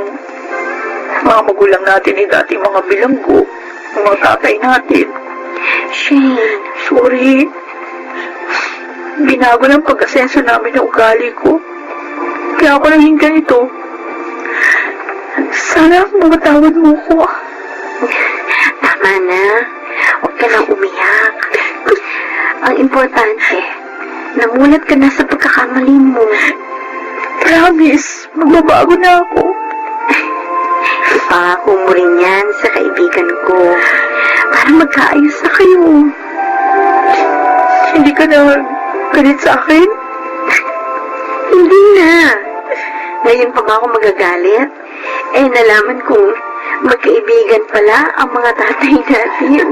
Speaker 2: mga magulang natin ni dating mga bilanggo, ang mga tatay natin.
Speaker 4: Shane,
Speaker 2: Sorry. Binago ng pag-asenso namin ng ugali ko. Kaya ako naging ganito. Sana mamatawad mo ko.
Speaker 4: tama na. Huwag ka nang umiyak. Ang importante, namulat ka na sa pagkakamali mo.
Speaker 2: Promise, magbabago na ako.
Speaker 4: Ipangako mo rin yan sa kaibigan ko para magkaayos na kayo.
Speaker 2: Hindi ka na galit sa akin?
Speaker 4: Hindi na. Ngayon pa ba ako magagalit? Nalaman kong magkaibigan pala ang mga tatay natin.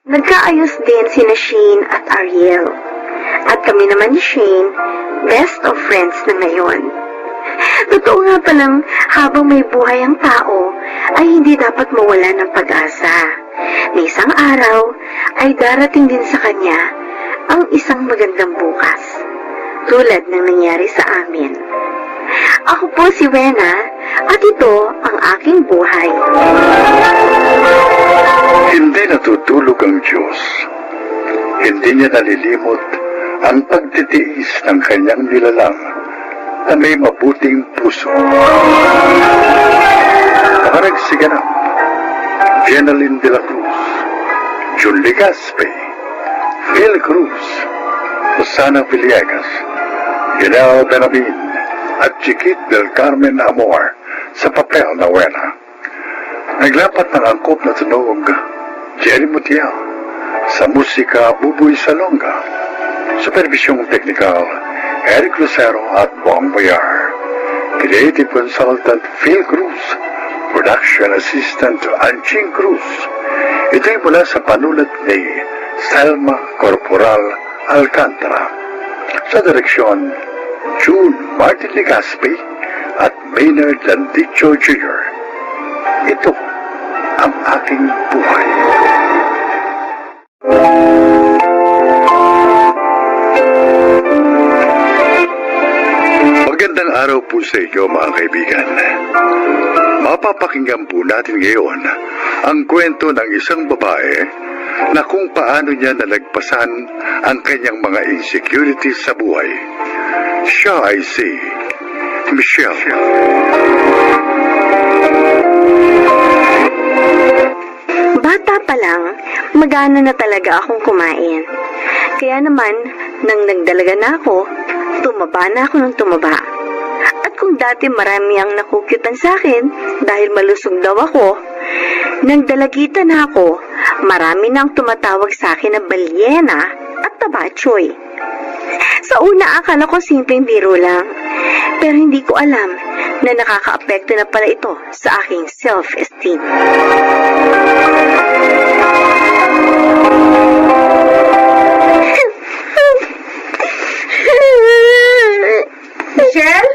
Speaker 4: Nagkaayos din sina Shane at Ariel. At kami naman ni Shane, best of friends na ngayon. Totoo nga palang habang may buhay ang tao, ay hindi dapat mawala ng pag-asa. Na isang araw ay darating din sa kanya ang isang magandang bukas. Tulad ng nangyari sa amin. Ako po si Wena at ito ang aking buhay.
Speaker 8: Hindi natutulog ang Diyos. Hindi niya nalilimot ang pagtitiis ng kanyang nilalang na may mabuting puso. Nakaragsiganap, Jenaline de la Cruz, Jun Legaspi, Phil Cruz, Susana Villegas, Ginel Benamin, at Chiquit del Carmen Amor sa papel na Wena. Naglapat ng angkop na tunog, Jerry Mutiel, sa musika Buboy Salonga, supervisyong teknikal, Eric Lucero at Bong Boyar, creative consultant Phil Cruz, production assistant Anching Cruz. Ito'y mula sa panulat ni Selma Corporal Alcantara. Sa direksyon, June Martin Legaspi at Maynard Landicho Jr. Ito ang aking buhay. Magandang araw po sa inyo mga kaibigan. Mapapakinggan po natin ngayon ang kwento ng isang babae na kung paano niya nalagpasan ang kanyang mga insecurities sa buhay. Siya ay si Michelle.
Speaker 4: Bata pa lang, magana na talaga akong kumain. Kaya naman, nang nagdalaga na ako, tumaba na ako ng tumaba. At kung dati marami ang nakukyutan sa akin dahil malusog daw ako, nang dalagitan na ako, marami na ang tumatawag sa akin na balyena at tabachoy. Sa una, akala ko simpleng biro lang. Pero hindi ko alam na nakakaapekto na pala ito sa aking self-esteem.
Speaker 7: Michelle?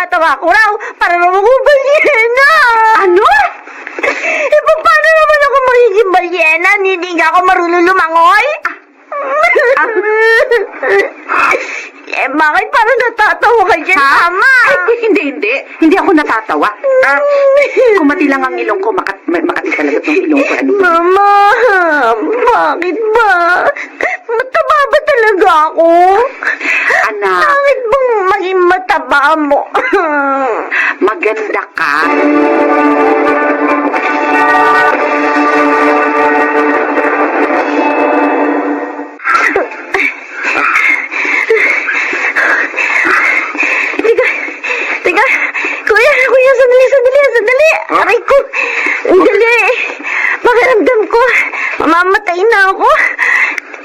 Speaker 4: natatawa ko raw para naman ko balyena.
Speaker 7: Ano?
Speaker 4: Eh, paano naman ako magiging balyena? Hindi nga ako marunong lumangoy? Eh, bakit parang natatawa ka dyan, Mama?
Speaker 7: Ay, hindi. Hindi ako natatawa. Kumati lang ang ilong ko, makati talaga itong ilong ko. Ano?
Speaker 4: Mama, bakit ba? Mataba ba talaga ako?
Speaker 7: Anak,
Speaker 4: Bakit bang maging mataba mo?
Speaker 7: maganda ka.
Speaker 4: Teka, kuya, sandali. Aray ko, ang gali. Pakiramdam ko, mamamatay na ako.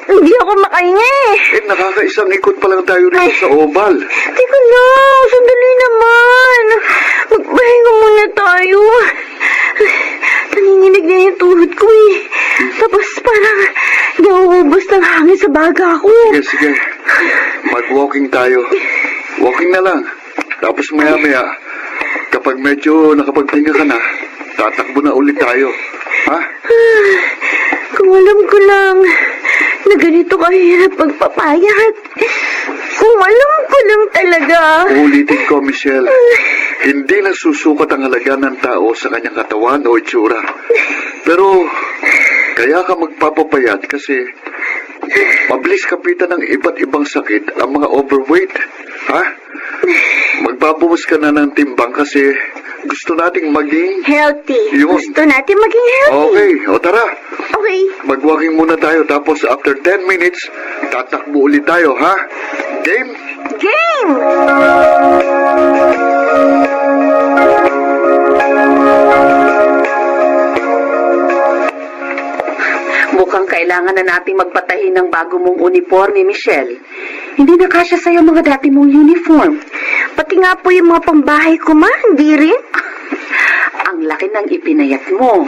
Speaker 4: Hindi ako makahinga eh.
Speaker 1: Eh, nakakaisang ikot pa lang tayo rito sa oval.
Speaker 4: Teka lang, sandali naman. Magpahinga muna tayo. Nanginginig na yung tuhod ko eh. Tapos parang nauubos ng hangin sa baga ko.
Speaker 1: Sige. Mag-walking tayo. Walking na lang. Tapos maya-maya, kapag medyo nakapagpahinga ka na, tatakbo na ulit tayo. Ha?
Speaker 4: Kung alam ko lang na ganito kahirap magpapayat. Kung alam ko lang talaga.
Speaker 1: Ulitin ko, Michelle. Hindi na susukat ang halaga ng tao sa kanyang katawan o itsura. Pero, kaya ka magpapapayat kasi mabilis kapitan ng iba't ibang sakit ang mga overweight. Ha? Magbabawas ka na ng timbang kasi gusto nating maging...
Speaker 4: Healthy.
Speaker 1: Yun.
Speaker 4: Gusto natin maging healthy.
Speaker 1: Okay, o tara.
Speaker 4: Okay.
Speaker 1: Mag-walking muna tayo tapos after 10 minutes, tatakbo ulit tayo, ha? Game?
Speaker 4: Game!
Speaker 7: Mukhang kailangan na nating magpatahin ng bago mong uniforme, Michelle. Hindi na kasya sa'yo mga dati mong uniform.
Speaker 4: Pati nga po yung mga pambahay ko, Ma. Hindi rin.
Speaker 7: Ang laki ng ipinayat mo.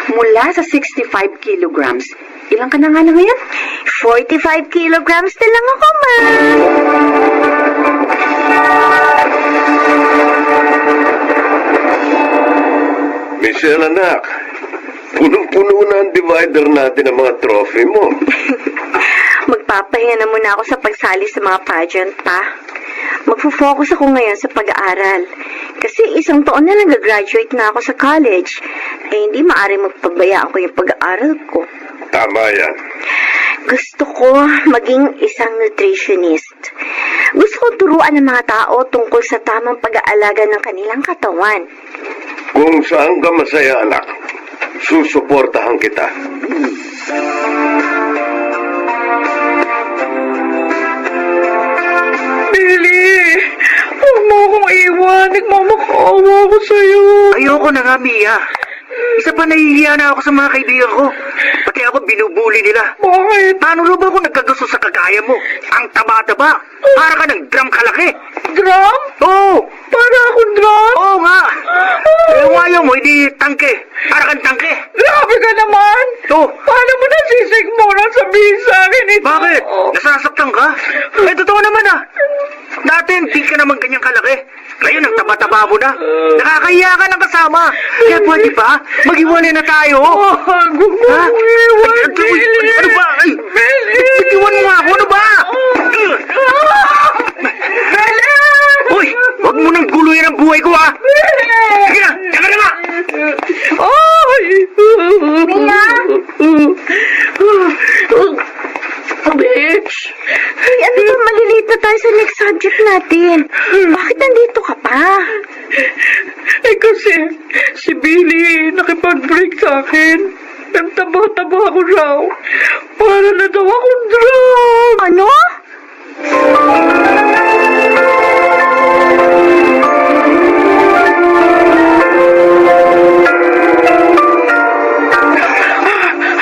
Speaker 7: Mula sa 65 kilograms, ilang ka na nga na ngayon?
Speaker 4: 45 kilograms na lang ako, Ma.
Speaker 6: Michelle, anak, punong-puno na ang divider natin ng mga trophy mo.
Speaker 4: Magpapahinga na muna ako sa pagsali sa mga pageant, Pa. Magfo-focus ako ngayon sa pag-aaral. Kasi 1 taon na lang graduate na ako sa college. Eh, hindi maaaring magpabayaan ko yung pag-aaral ko.
Speaker 6: Tama yan.
Speaker 4: Gusto ko maging isang nutritionist. Gusto ko turuan ng mga tao tungkol sa tamang pag-aalaga ng kanilang katawan.
Speaker 6: Kung saan ka masaya, anak, susuportahan kita.
Speaker 2: Billy! Huwag mo akong iwan. Nagmamakaawa ako sa'yo.
Speaker 5: Ayoko na nga, Mia. Isa pa nahihiya na ako sa mga kaibigan ko. Pati ako binubuli nila.
Speaker 2: Bakit?
Speaker 5: Paano rin ba ako nagkagusto sa kagaya mo? Ang taba-taba. Para ka ng drum kalaki.
Speaker 2: Drum?
Speaker 5: Oo.
Speaker 2: Para akong drum?
Speaker 5: Oo nga. Eh, kung ayaw mo, hindi tangke. Para kang tangke.
Speaker 2: Grabe ka naman!
Speaker 5: Oo.
Speaker 2: Paano mo nasisig mo nang sabihin sa akin ito?
Speaker 5: Bakit? Nasasaktan ka? Eh, totoo naman ah. Dati hindi ka naman ganyang kalaki. Ngayon, ang taba-taba mo na. Nakakahiya ka ng kasama. Kaya pwede ba? Mag-iwalay na tayo.
Speaker 2: Huwag mo iwan, Billy!
Speaker 5: Ano ba? Ay, mag-iwan mo nga ako. Ano ba?
Speaker 2: Billy!
Speaker 5: Uy, huwag mo nang guluhin ang buhay ko ah. Sige na, saka na nga.
Speaker 2: Ay!
Speaker 4: Mia?
Speaker 2: Bitch!
Speaker 4: Ay, ano ba? Malilate na tayo sa next subject natin. Bakit nandito ka pa?
Speaker 2: Eh kasi, si Billy nakipag-break sa akin. Nagtaba-taba ako raw. Para na daw akong drum.
Speaker 4: Ano?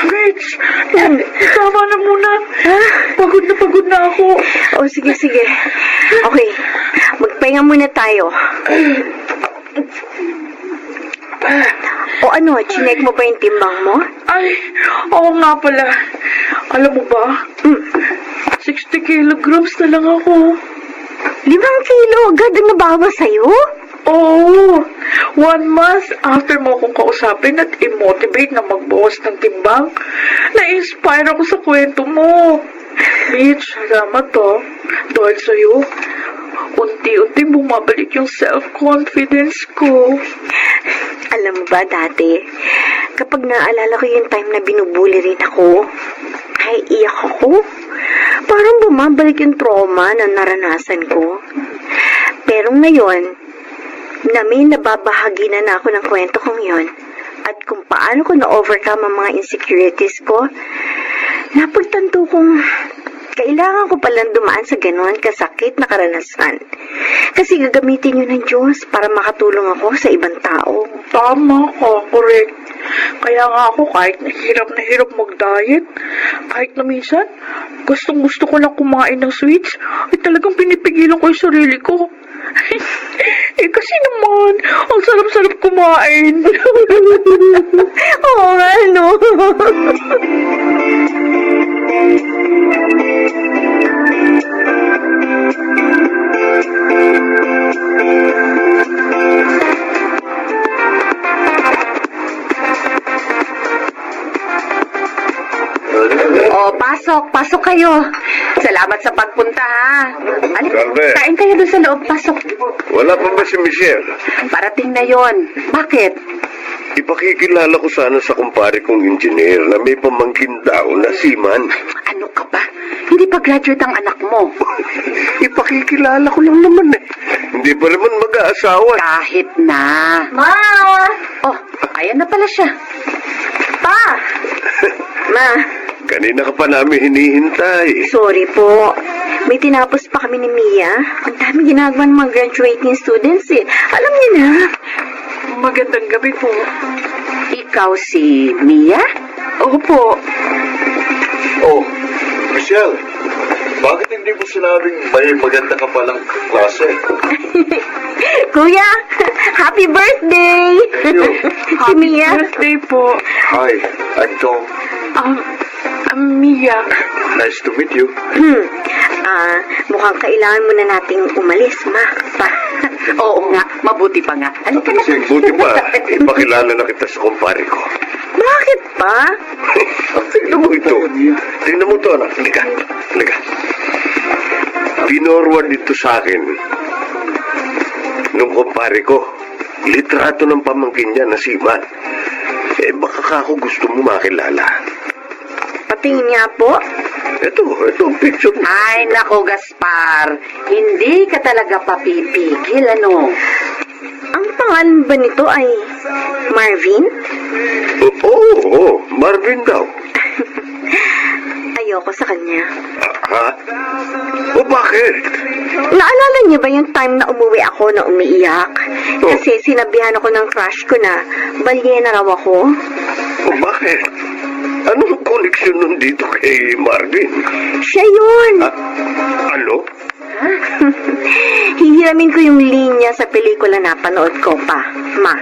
Speaker 2: Bitch! Tama na muna. Pagod na ako.
Speaker 4: O, sige. Okay, magpahinga muna tayo. O ano, chinek mo ba yung timbang mo?
Speaker 2: Ay, oo nga pala. Alam mo ba? 60 kilograms na lang ako.
Speaker 4: 5 kilo agad ang nabawas sa'yo?
Speaker 2: Oh, 1 month after mo akong kausapin at i-motivate na magbawas ng timbang, na-inspire ako sa kwento mo. Mitch, salamat to. Dahil sa'yo, unti-unti bumabalik yung self-confidence ko.
Speaker 4: Alam mo ba dati, kapag naalala ko yung time na binubuli rin ako, ay iyak ako. Parang bumabalik yung trauma na naranasan ko. Pero ngayon, na may nababahagi na ako ng kwento kong yon at kung paano ko na-overcome ang mga insecurities ko, napagtanto kong kailangan ko palang dumaan sa ganon kasakit na karanasan. Kasi gagamitin yun ng Diyos para makatulong ako sa ibang tao.
Speaker 2: Tama ka, correct. Kaya nga ako kahit na hirap mag-diet, kahit na minsan, gusto ko lang kumain ng sweets, ay talagang pinipigilan ko yung sarili ko. Kasi naman, ang sarap-sarap kumain.
Speaker 4: Oo nga, no?
Speaker 7: Oh, pasok kayo. Salamat sa pagpunta, ha.
Speaker 6: Salve.
Speaker 7: Kain kayo doon sa loob, pasok.
Speaker 6: Wala pa ba si Michelle?
Speaker 7: Parating na yon. Bakit?
Speaker 6: Ipakikilala ko sana sa kumpare kong engineer na may pamangkin daw na seaman.
Speaker 7: Ano ka ba? Hindi pa graduate ang anak mo.
Speaker 6: Ipakikilala ko lang naman eh. Hindi pa naman mag-aasawa.
Speaker 7: Kahit na.
Speaker 4: Ma!
Speaker 7: Oh, ayan na pala siya.
Speaker 4: Pa! Ma,
Speaker 6: Kanina ka pa namin hinihintay.
Speaker 4: sorry po. May tinapos pa kami ni Mia. Ang dami ginagawa ng mga graduating students eh. Alam niyo na.
Speaker 2: Magandang gabi po.
Speaker 7: Ikaw si Mia?
Speaker 2: Opo.
Speaker 1: Oh, Michelle, bakit hindi mo sinabing may maganda ka palang klase?
Speaker 4: Kuya, happy birthday! Si Mia.
Speaker 2: Birthday po.
Speaker 1: Hi, I'm Tom.
Speaker 2: Mia.
Speaker 1: Nice to meet you.
Speaker 4: Mukhang kailangan muna nating umalis, Ma. Pa.
Speaker 7: Oo nga, mabuti pa nga. Halika na.
Speaker 6: Buti pa, ipakilala na kita sa kumpare ko.
Speaker 4: Bakit pa?
Speaker 6: Tingnan mo ito. Tingnan mo ito, anak. Halika. Halika. Pinorward dito sa akin nung kumpare ko. Litrato ng pamangkin niya na seaman. Baka ka ako gusto mo makilala.
Speaker 4: Patingin nga po.
Speaker 6: Ito ang picture mo.
Speaker 7: Ay, nako, Gaspar. Hindi ka talaga papipigil, ano?
Speaker 4: Ang pangalan ba nito ay Marvin?
Speaker 6: Oo, Marvin daw.
Speaker 4: Ayoko sa kanya.
Speaker 6: Ha? O bakit?
Speaker 4: Naalala niyo ba yung time na umuwi ako na umiiyak? Kasi sinabihan ako ng crush ko na balyena raw ako.
Speaker 6: O bakit? Anong koneksyon nun dito kay Marvin?
Speaker 4: Siya yun!
Speaker 6: Ano?
Speaker 4: Hihiramin ko yung linya sa pelikula na panood ko pa, Ma.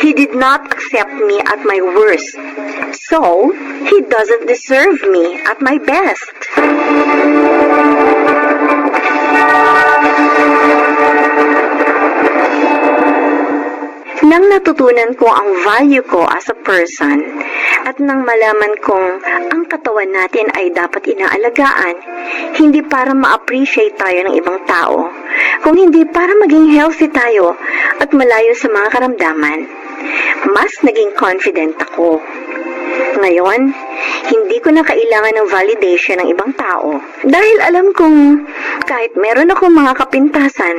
Speaker 4: He did not accept me at my worst. So, he doesn't deserve me at my best. Nang natutunan ko ang value ko as a person at nang malaman kong ang katawan natin ay dapat inaalagaan, hindi para ma-appreciate tayo ng ibang tao, kung hindi para maging healthy tayo at malayo sa mga karamdaman, mas naging confident ako. Ngayon, hindi ko na kailangan ng validation ng ibang tao dahil alam kong kahit meron akong mga kapintasan,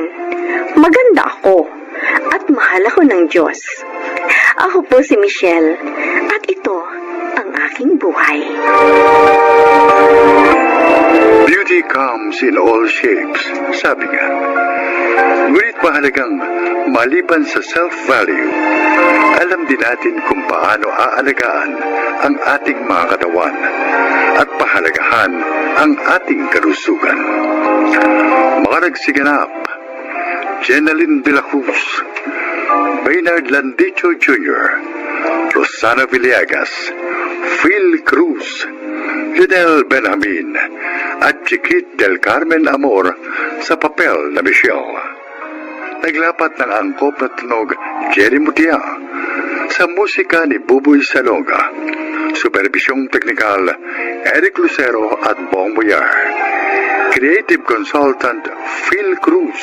Speaker 4: maganda ako at mahal ako ng Diyos. Ako po si Michelle at ito ang aking buhay.
Speaker 8: Beauty comes in all shapes, sabi nga. Ngunit mahalagang maliban sa self-value, alam din natin kung paano aalagaan ang ating mga katawan at pahalagahan ang ating kalusugan. Mga nagsiganap, Jenaline de la Cruz, Maynard Landicho Jr., Rosana Villegas, Phil Cruz, Lionel Benjamin, at Chiquit del Carmen Amor sa papel na Michelle. Naglapat ng angkop na tunog Jerry Mutia sa musika ni Buboy Salonga. Supervisyong teknikal Eric Lucero at Bong Boyar. Creative Consultant Phil Cruz.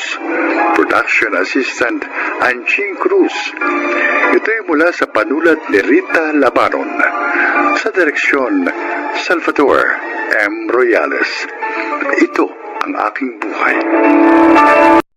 Speaker 8: Production Assistant Anching Cruz. Ito'y mula sa panulat ni Rita Labaron. Sa direksyon Salvador M. Royales. Ito ang aking buhay.